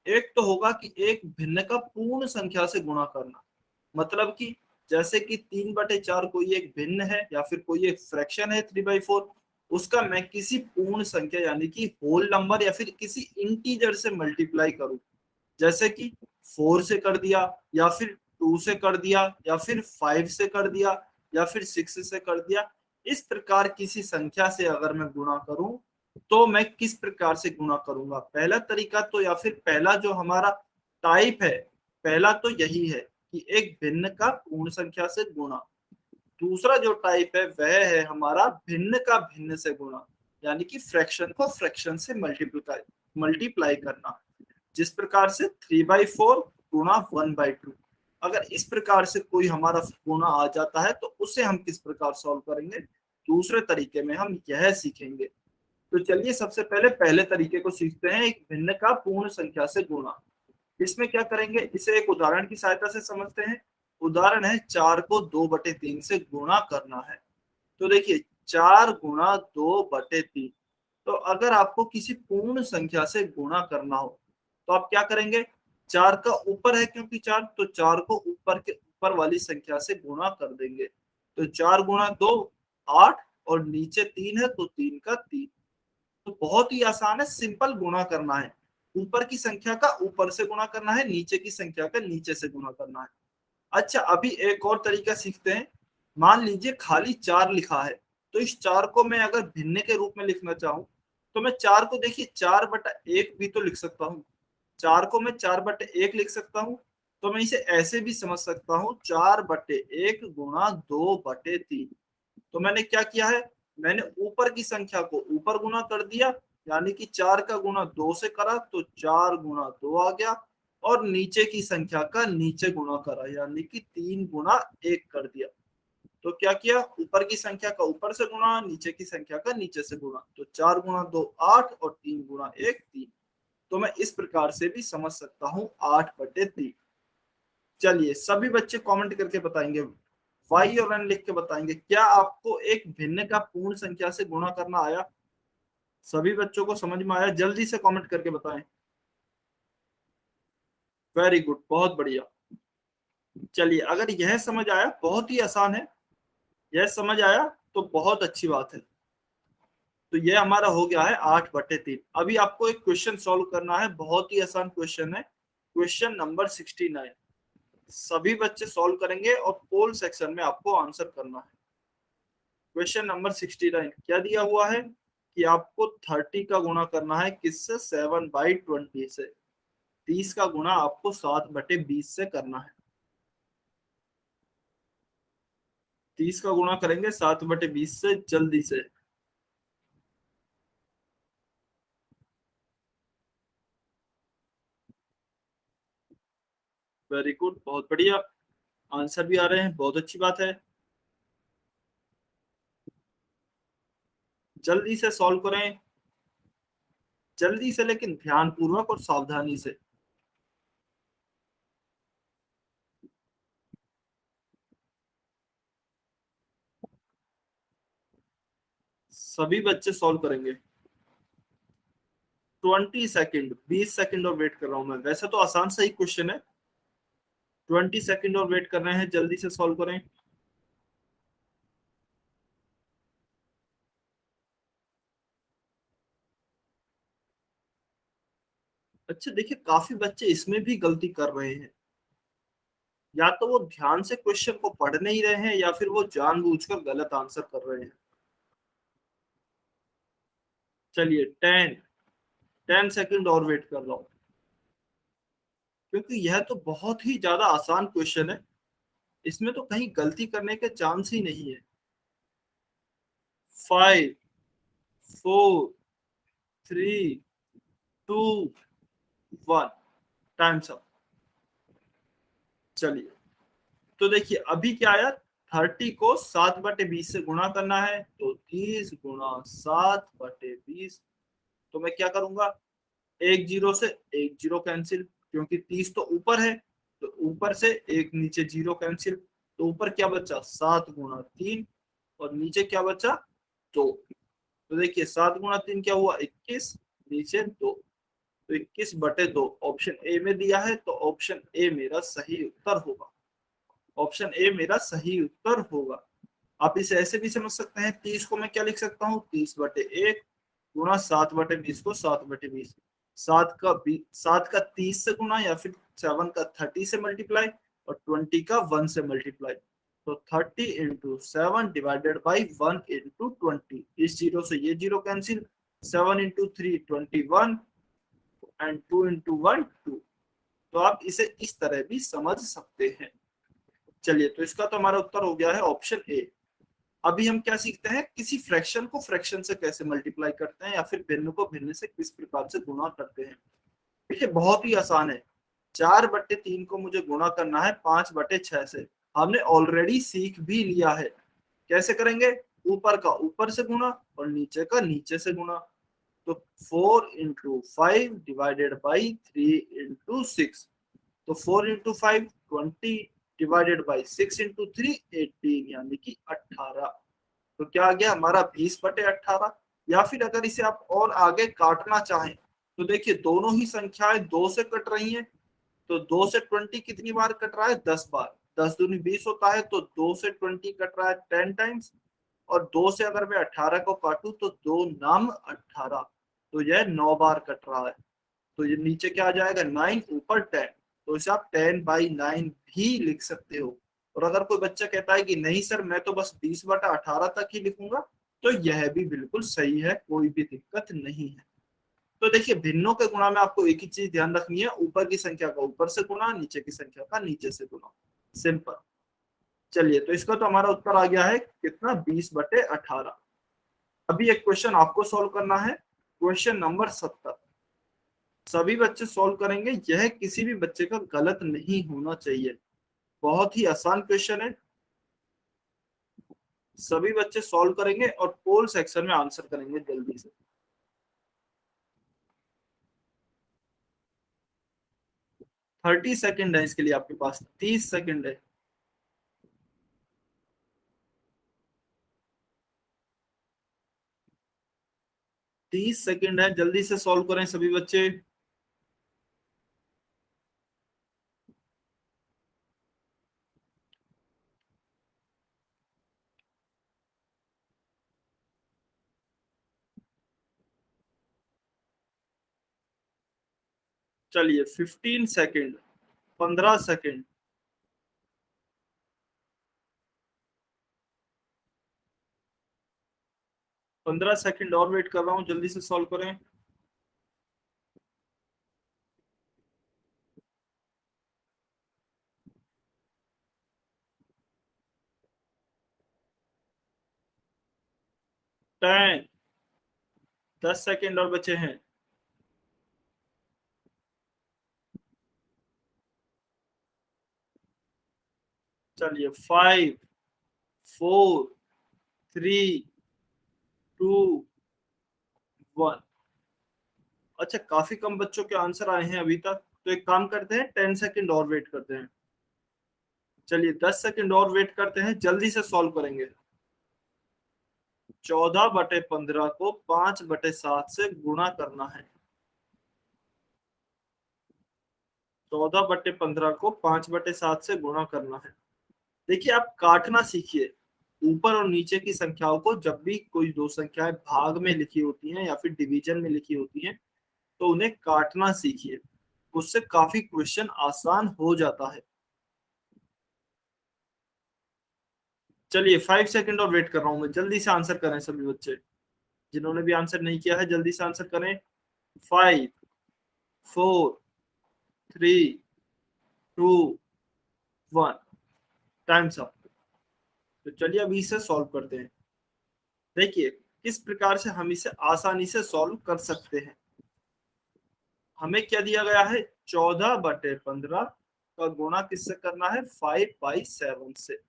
एक तो होगा कि एक भिन्न का पूर्ण संख्या से गुणा करना, मतलब कि जैसे कि 3/4 कोई एक भिन्न है या फिर कोई एक फ्रैक्शन है 3/4, उसका मैं किसी पूर्ण संख्या यानी कि होल नंबर या फिर किसी इंटीजर से मल्टीप्लाई करूं। जैसे कि 4 से कर दिया, या फिर 2 से कर दिया, या फिर 5 से कर दिया, या फिर 6 से कर दिया। इस प्रकार किसी संख्या से अगर मैं गुणा करूं तो मैं किस प्रकार से गुणा करूंगा? पहला तरीका तो या फिर पहला जो हमारा टाइप है, पहला तो यही है कि एक भिन्न का पूर्ण संख्या से गुणा। दूसरा जो टाइप है वह है हमारा भिन्न का भिन्न से गुणा, यानी कि फ्रैक्शन को फ्रैक्शन से मल्टीप्लाई मल्टीप्लाई करना। जिस प्रकार से 3/4 गुणा 1/2। अगर इस प्रकार से कोई हमारा गुणा आ जाता है तो उसे हम किस प्रकार सॉल्व करेंगे, दूसरे तरीके में हम यह सीखेंगे। तो चलिए सबसे पहले पहले तरीके को सीखते हैं, एक भिन्न का पूर्ण संख्या से गुणा। इसमें क्या करेंगे, इसे एक उदाहरण की सहायता से समझते हैं। उदाहरण है 4 को 2/3 से गुणा करना है। तो देखिए 4 गुणा 2/3। तो अगर आपको किसी पूर्ण संख्या से गुणा करना हो तो आप क्या करेंगे, 4 का ऊपर है क्योंकि 4, तो 4 को ऊपर के ऊपर वाली संख्या से गुणा कर देंगे। तो 4 गुणा 2 8, और नीचे 3 है तो 3 का 3। तो बहुत ही आसान है, सिंपल गुणा करना है। ऊपर की संख्या का ऊपर से गुणा करना है, नीचे की संख्या का नीचे से गुणा करना है। अच्छा, अभी एक और तरीका सीखते हैं। मान लीजिए खाली 4 लिखा है, तो इस 4 को मैं अगर भिन्न के रूप में लिखना चाहूं तो मैं 4 को देखिए 4/1 भी तो लिख सकता हूँ। 4 को मैं 4/1 लिख सकता हूँ। तो मैं इसे ऐसे भी समझ सकता हूँ, 4/1 गुणा 2/3। तो मैंने क्या किया है, मैंने ऊपर की संख्या को ऊपर गुना कर दिया, यानी कि 4 का गुना 2 से करा तो 4 गुणा 2 आ गया, और नीचे की संख्या का नीचे गुणा करा यानी कि 3 गुणा 1 कर दिया। तो क्या किया, ऊपर की संख्या का ऊपर से गुणा, नीचे की संख्या का नीचे से गुणा। तो 4 गुणा 2 8, और 3 गुणा 1 3। तो मैं इस प्रकार से भी समझ सकता हूँ 8/3। चलिए सभी बच्चे कमेंट करके बताएंगे, वाई और एन लिख के बताएंगे, क्या आपको एक भिन्न का पूर्ण संख्या से गुणा करना आया? सभी बच्चों को समझ में आया? जल्दी से कमेंट करके बताएं। वेरी गुड, बहुत बढ़िया। चलिए अगर यह समझ आया, बहुत ही आसान है, यह समझ आया तो बहुत अच्छी बात है। तो यह हमारा हो गया है 8/3। अभी आपको एक क्वेश्चन सॉल्व करना है, बहुत ही आसान क्वेश्चन है, क्वेश्चन नंबर 69। सभी बच्चे सॉल्व करेंगे और पोल सेक्शन में आपको आंसर करना है। क्वेश्चन नंबर 69 क्या दिया हुआ है कि आपको 30 का गुणा करना है किससे, 7/20 से। 30 का गुणा आपको 7/20 से करना है। 30 का गुणा करेंगे 7/20 से, जल्दी से। वेरी गुड, बहुत बढ़िया, आंसर भी आ रहे हैं, बहुत अच्छी बात है। जल्दी से सॉल्व करें, जल्दी से, लेकिन ध्यान पूर्वक और सावधानी से। सभी बच्चे सॉल्व करेंगे। 20 सेकेंड, 20 सेकेंड और वेट कर रहा हूं मैं। वैसे तो आसान सा ही क्वेश्चन है। 20 सेकेंड और वेट कर रहे हैं, जल्दी से सॉल्व करें। अच्छा देखिए, काफी बच्चे इसमें भी गलती कर रहे हैं। या तो वो ध्यान से क्वेश्चन को पढ़ नहीं रहे हैं, या फिर वो जानबूझकर गलत आंसर कर रहे हैं। चलिए 10 सेकेंड और वेट कर रहा हूँ, क्योंकि यह तो बहुत ही ज्यादा आसान क्वेश्चन है, इसमें तो कहीं गलती करने के चांस ही नहीं है। 5 4 3 2 1, टाइम्स अप। चलिए, तो देखिए अभी क्या आया, 30 को 7/20 से गुणा करना है, तो 30 गुणा 7/20। तो मैं क्या करूंगा, एक जीरो से एक जीरो कैंसिल, क्योंकि 30 तो ऊपर है, तो ऊपर से एक नीचे जीरो कैंसिल। तो ऊपर क्या बचा, 7 गुणा 3, और नीचे क्या बचा, 2। तो देखिए 7 गुणा 3 क्या हुआ, 21, नीचे 2, तो 21/2 ऑप्शन ए में दिया है, तो ऑप्शन ए मेरा सही उत्तर होगा। ऑप्शन ए मेरा सही उत्तर होगा। आप इसे ऐसे भी समझ सकते हैं, 30 को मैं क्या लिख सकता हूँ, 30/1 गुणा 7/20 को 7/20। 7 का 30 से गुणा, या फिर 7 का 30 से मल्टीप्लाई, और 20 का 1 से मल्टीप्लाई। तो 30 × 7 / 1 × 20। इस जीरो से ये जीरो कैंसिल, 7 × 3 21, एंड 2 × 1 2। तो आप इसे इस तरह भी समझ सकते हैं। चलिए, तो इसका तो हमारा उत्तर हो गया है ऑप्शन ए। अभी हम क्या सीखते हैं, किसी फ्रैक्शन को फ्रैक्शन से कैसे मल्टीप्लाई करते हैं, या फिर भिन्न को भिन्न से किस प्रकार से गुणा करते हैं। देखिए बहुत ही आसान है। 4/3 को मुझे गुणा करना है 5/6 से। हमने ऑलरेडी सीख भी लिया है। कैसे करेंगे, ऊपर का ऊपर से गुणा और नीचे का नीचे से गुणा। तो 4 × 5 / 3 × 6। तो 4 × 5 20, /6 × 3 18, यानी कि 18। तो क्या आ गया हमारा 20/18। या फिर अगर इसे आप और आगे काटना चाहें, तो देखिए दोनों ही संख्याएं 2 से कट रही हैं, तो 2 से 20 कितनी बार कट रहा है, 10 बार। 10 दूनी 20 होता है, तो 2 से 20 कट रहा है 10 टाइम्स। और 2 से अगर मैं 18 को काटूं, तो 2 नाम 18, तो यह 9 बार कट रहा है। तो ये नीचे क्या आ जाएगा, 9 ऊपर 10। तो इसे आप 10/9 भी लिख सकते हो। और अगर कोई बच्चा कहता है कि नहीं सर, मैं तो बस 20/18 तक ही लिखूंगा, तो यह भी बिल्कुल सही है, कोई भी दिक्कत नहीं है। तो देखिए भिन्नों के गुणा में आपको एक ही चीज ध्यान रखनी है, ऊपर की संख्या का ऊपर से गुणा, नीचे की संख्या का नीचे से गुणा। सिंपल। चलिए, तो इसका तो हमारा उत्तर आ गया है कितना, 20/18। अभी एक क्वेश्चन आपको सॉल्व करना है, क्वेश्चन नंबर 70। सभी बच्चे सॉल्व करेंगे, यह किसी भी बच्चे का गलत नहीं होना चाहिए। बहुत ही आसान क्वेश्चन है। सभी बच्चे सॉल्व करेंगे और पोल सेक्शन में आंसर करेंगे जल्दी से। 30 सेकेंड है इसके लिए, आपके पास 30 सेकेंड है। तीस सेकेंड है, जल्दी से सॉल्व करें सभी बच्चे। चलिए 15 सेकेंड, 15 सेकेंड, 15 सेकेंड और वेट कर रहा हूँ, जल्दी से सॉल्व करें। 10, 10 सेकेंड और बचे हैं। चलिए 5 4 3 2 1। अच्छा, काफी कम बच्चों के आंसर आए हैं अभी तक, तो एक काम करते हैं, 10 सेकेंड और वेट करते हैं। चलिए 10 सेकेंड और वेट करते हैं, जल्दी से सॉल्व करेंगे। 14/15 को 5/7 से गुणा करना है। 14/15 को 5/7 से गुणा करना है। देखिए आप काटना सीखिए। ऊपर और नीचे की संख्याओं को, जब भी कोई दो संख्याएं भाग में लिखी होती हैं या फिर डिवीजन में लिखी होती हैं, तो उन्हें काटना सीखिए। उससे काफी क्वेश्चन आसान हो जाता है। चलिए 5 सेकेंड और वेट कर रहा हूं मैं, जल्दी से आंसर करें सभी बच्चे। जिन्होंने भी आंसर नहीं किया है जल्दी से आंसर करें। 5 4 3 2 1। Times up. तो चलिए अभी इसे सॉल्व करते हैं। देखिए किस प्रकार से हम इसे आसानी से सॉल्व कर सकते हैं। हमें क्या दिया गया है, 14/15 का गुणा किससे करना है, 5/7 से।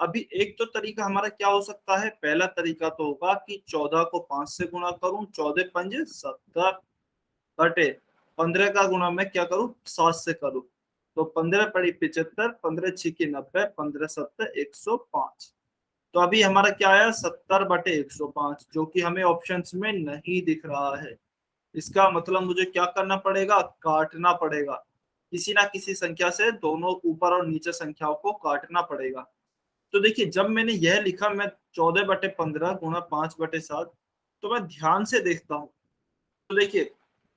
अभी एक तो तरीका हमारा क्या हो सकता है, पहला तरीका तो होगा कि 14 को 5 से गुणा करूं, 14 पंजे 70 बटे 15 का गुणा मैं क्या करूं 7 से करूं, तो 15 पड़ी 75, 15 छिके 90, 15 सत्तर 105। तो अभी हमारा क्या आया 70 बटे 105, जो कि हमें ऑप्शंस में नहीं दिख रहा है। इसका मतलब मुझे क्या करना पड़ेगा, काटना पड़ेगा, किसी ना किसी संख्या से दोनों ऊपर और नीचे संख्याओं को काटना पड़ेगा। तो देखिए जब मैंने यह लिखा, मैं 14 बटे 15 गुणा 5 बटे 7, तो मैं ध्यान से देखता हूँ, तो देखिए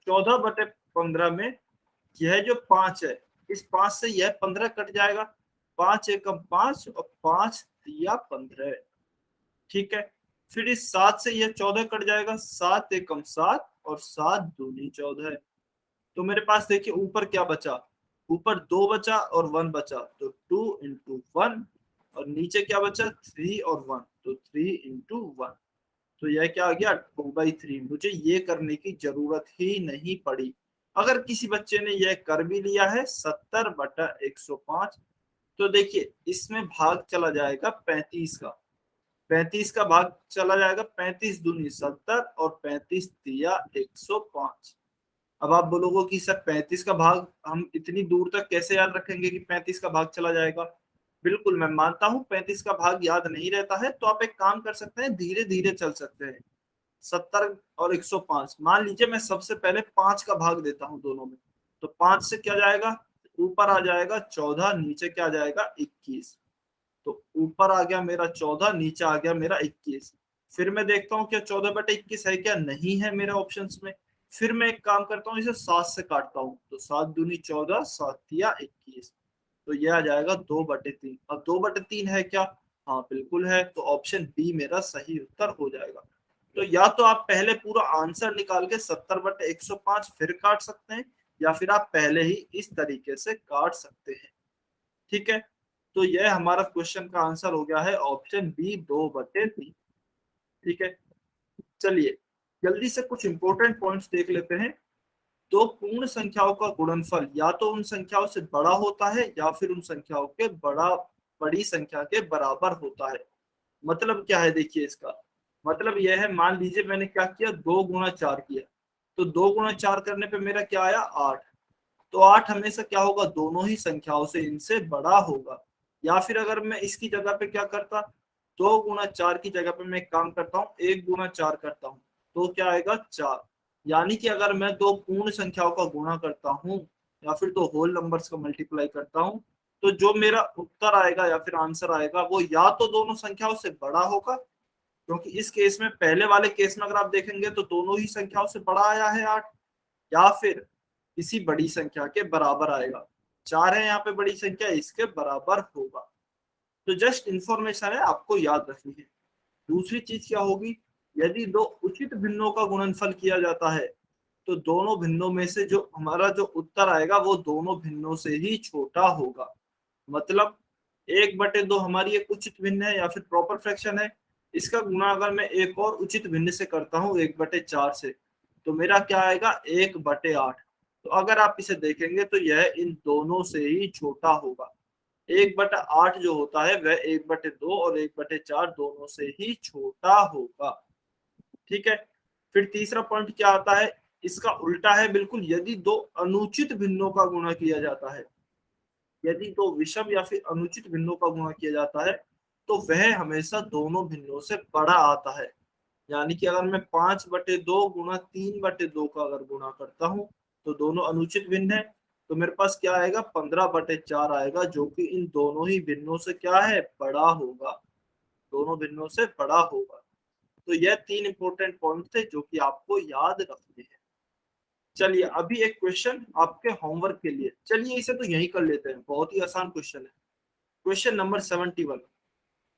14 बटे 15 में यह जो 5 है, इस 5 से यह 15 कट जाएगा, 5 एकम 5 और 5 दिया 15, ठीक है। फिर इस 7 से यह 14 कट जाएगा, 7 एकम 7 और 7 दूनी 14, तो मेरे पास देखिए ऊपर क्या बचा, ऊपर 2 बचा और 1 बचा, तो 2 इंटू 1, और नीचे क्या बचा 3 और 1, तो 3 इंटू 1, तो यह क्या आ गया 2/3। मुझे ये करने की जरूरत ही नहीं पड़ी। अगर किसी बच्चे ने यह कर भी लिया है 70 बटा 105, तो देखिए इसमें भाग चला जाएगा 35 का, 35 का भाग चला जाएगा, 35 दूनी 70 और 35 दिया 105। अब आप बोलोगे कि सर 35 का भाग हम इतनी दूर तक कैसे याद रखेंगे कि 35 का भाग चला जाएगा। बिल्कुल मैं मानता हूं 35 का भाग याद नहीं रहता है, तो आप एक काम कर सकते हैं, धीरे धीरे चल सकते हैं। 70 और 105, मान लीजिए मैं सबसे पहले 5 का भाग देता हूं दोनों में, तो 5 से क्या जाएगा, ऊपर आ जाएगा 14, नीचे क्या जाएगा 21, तो ऊपर आ गया मेरा 14, नीचे आ गया मेरा 21। फिर मैं देखता हूँ क्या 14 बटे 21 है क्या, नहीं है मेरे ऑप्शंस में। फिर मैं एक काम करता हूँ, इसे 7 से काटता हूँ, तो 7 दूनी 14, 7 दिया 21, तो ये आ जाएगा 2/3। अब 2/3 है क्या, हाँ बिल्कुल है, तो ऑप्शन बी मेरा सही उत्तर हो जाएगा। तो या तो आप पहले पूरा आंसर निकाल के 70 बटे 105 फिर काट सकते हैं, या फिर आप पहले ही इस तरीके से काट सकते हैं, ठीक है। तो यह हमारा क्वेश्चन का आंसर हो गया है ऑप्शन बी 2/3, ठीक है। चलिए जल्दी से कुछ इंपॉर्टेंट पॉइंट्स देख लेते हैं। दो पूर्ण संख्याओं का गुणनफल या तो उन संख्याओं से बड़ा होता है या फिर उन संख्याओं के बड़ी संख्या के बराबर होता है। मतलब क्या है, देखिए इसका मतलब यह है, मान लीजिए मैंने क्या किया 2 गुणा 4 किया, तो 2 गुणा 4 करने पे मेरा क्या आया 8, तो 8 हमेशा क्या होगा, दोनों ही संख्याओं से इनसे बड़ा होगा। या फिर अगर मैं इसकी जगह पे क्या करता, 2 गुणा 4 की जगह पे मैं एक काम करता हूँ 1 गुणा 4 करता हूँ, तो क्या आएगा 4। यानी कि अगर मैं दो पूर्ण संख्याओं का गुणा करता हूँ या फिर दो होल नंबर्स का मल्टीप्लाई करता हूँ, तो जो मेरा उत्तर आएगा या फिर आंसर आएगा वो या तो दोनों संख्याओं से बड़ा होगा, क्योंकि इस केस में, पहले वाले केस में अगर आप देखेंगे तो दोनों ही संख्याओं से बड़ा आया है 8, या फिर किसी बड़ी संख्या के बराबर आएगा। 4 है यहाँ पे बड़ी संख्या, इसके बराबर होगा। तो जस्ट इंफॉर्मेशन है, आपको याद रखनी है। दूसरी चीज क्या होगी, यदि दो उचित भिन्नों का गुणनफल किया जाता है, तो दोनों भिन्नों में से जो हमारा जो उत्तर आएगा वो दोनों भिन्नों से ही छोटा होगा। मतलब 1/2 हमारी एक उचित भिन्न है या फिर प्रॉपर फ्रैक्शन है, इसका गुणा अगर मैं एक और उचित भिन्न से करता हूँ 1/4 से, तो मेरा क्या आएगा 1/8। तो अगर आप इसे देखेंगे तो यह इन दोनों से ही छोटा होगा। 1/8 जो होता है वह 1/2 और 1/4 दोनों से ही छोटा होगा, ठीक है। फिर तीसरा पॉइंट क्या आता है, इसका उल्टा है बिल्कुल, यदि दो अनुचित भिन्नों का गुणा किया जाता है, यदि दो विषम या फिर अनुचित भिन्नों का गुणा किया जाता है, तो वह हमेशा दोनों भिन्नों से बड़ा आता है। यानी कि अगर मैं 5/2 गुणा 3/2 का अगर गुणा करता हूँ, तो दोनों अनुचित भिन्न है, तो मेरे पास क्या आएगा 15/4 आएगा, जो कि इन दोनों ही भिन्नों से क्या है, बड़ा होगा, दोनों भिन्नों से बड़ा होगा। तो यह 3 इंपॉर्टेंट पॉइंट थे जो कि आपको याद रखने हैं। चलिए अभी एक क्वेश्चन आपके होमवर्क के लिए, चलिए इसे तो यही कर लेते हैं, बहुत ही आसान क्वेश्चन है। क्वेश्चन नंबर 71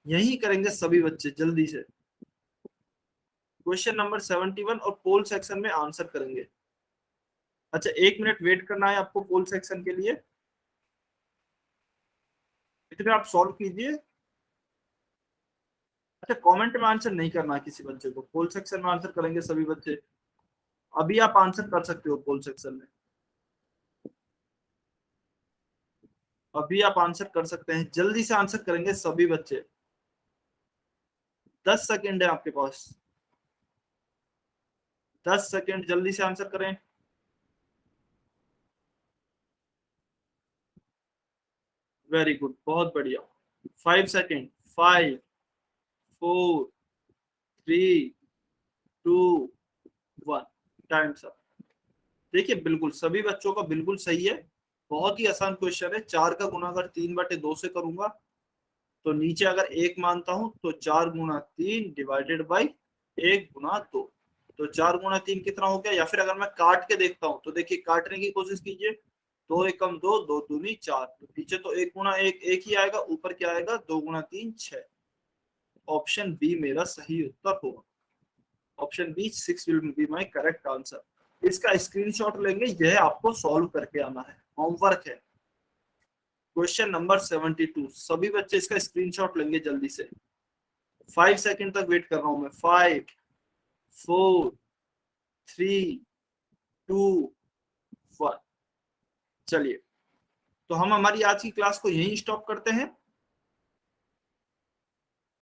यही करेंगे सभी बच्चे जल्दी से। क्वेश्चन नंबर 71 और पोल सेक्शन में आंसर करेंगे। अच्छा 1 मिनट वेट करना है आपको पोल सेक्शन के लिए, इतने आप सॉल्व कीजिए। अच्छा कमेंट में आंसर नहीं करना है किसी बच्चे को, पोल सेक्शन में आंसर करेंगे सभी बच्चे। अभी आप आंसर कर सकते हो पोल सेक्शन में, अभी आप आंसर कर सकते हैं, जल्दी से आंसर करेंगे सभी बच्चे। 10 सेकंड है आपके पास, 10 सेकंड, जल्दी से आंसर करें। वेरी गुड, बहुत बढ़िया। 5 सेकंड, 5, 4, 3, 2, 1, टाइम सर। देखिए बिल्कुल सभी बच्चों का बिल्कुल सही है, बहुत ही आसान क्वेश्चन है। 4 का गुना अगर 3/2 से करूंगा तो नीचे अगर 1 मानता हूं तो 4 गुना 3 डिवाइडेड बाई 1 गुना 2, तो 4 गुना 3 कितना हो गया। या फिर अगर मैं काट के देखता हूं तो देखिए काटने की कोशिश कीजिए, 2 एकम 2, 2 दूनी 4, तो नीचे तो 1 गुना 1 1 ही आएगा, ऊपर क्या आएगा 2 गुना 3 6। ऑप्शन बी मेरा सही उत्तर होगा। Option B 6 will be my correct answer. इसका स्क्रीनशॉट लेंगे, यह आपको सॉल्व करके आना है, होमवर्क है। क्वेश्चन नंबर 72, सभी बच्चे इसका स्क्रीनशॉट लेंगे जल्दी से। 5 सेकंड तक वेट कर रहा हूं मैं। 5, 4, 3, 2, 1। चलिए, तो हम हमारी आज की क्लास को यहीं स्टॉप करते हैं।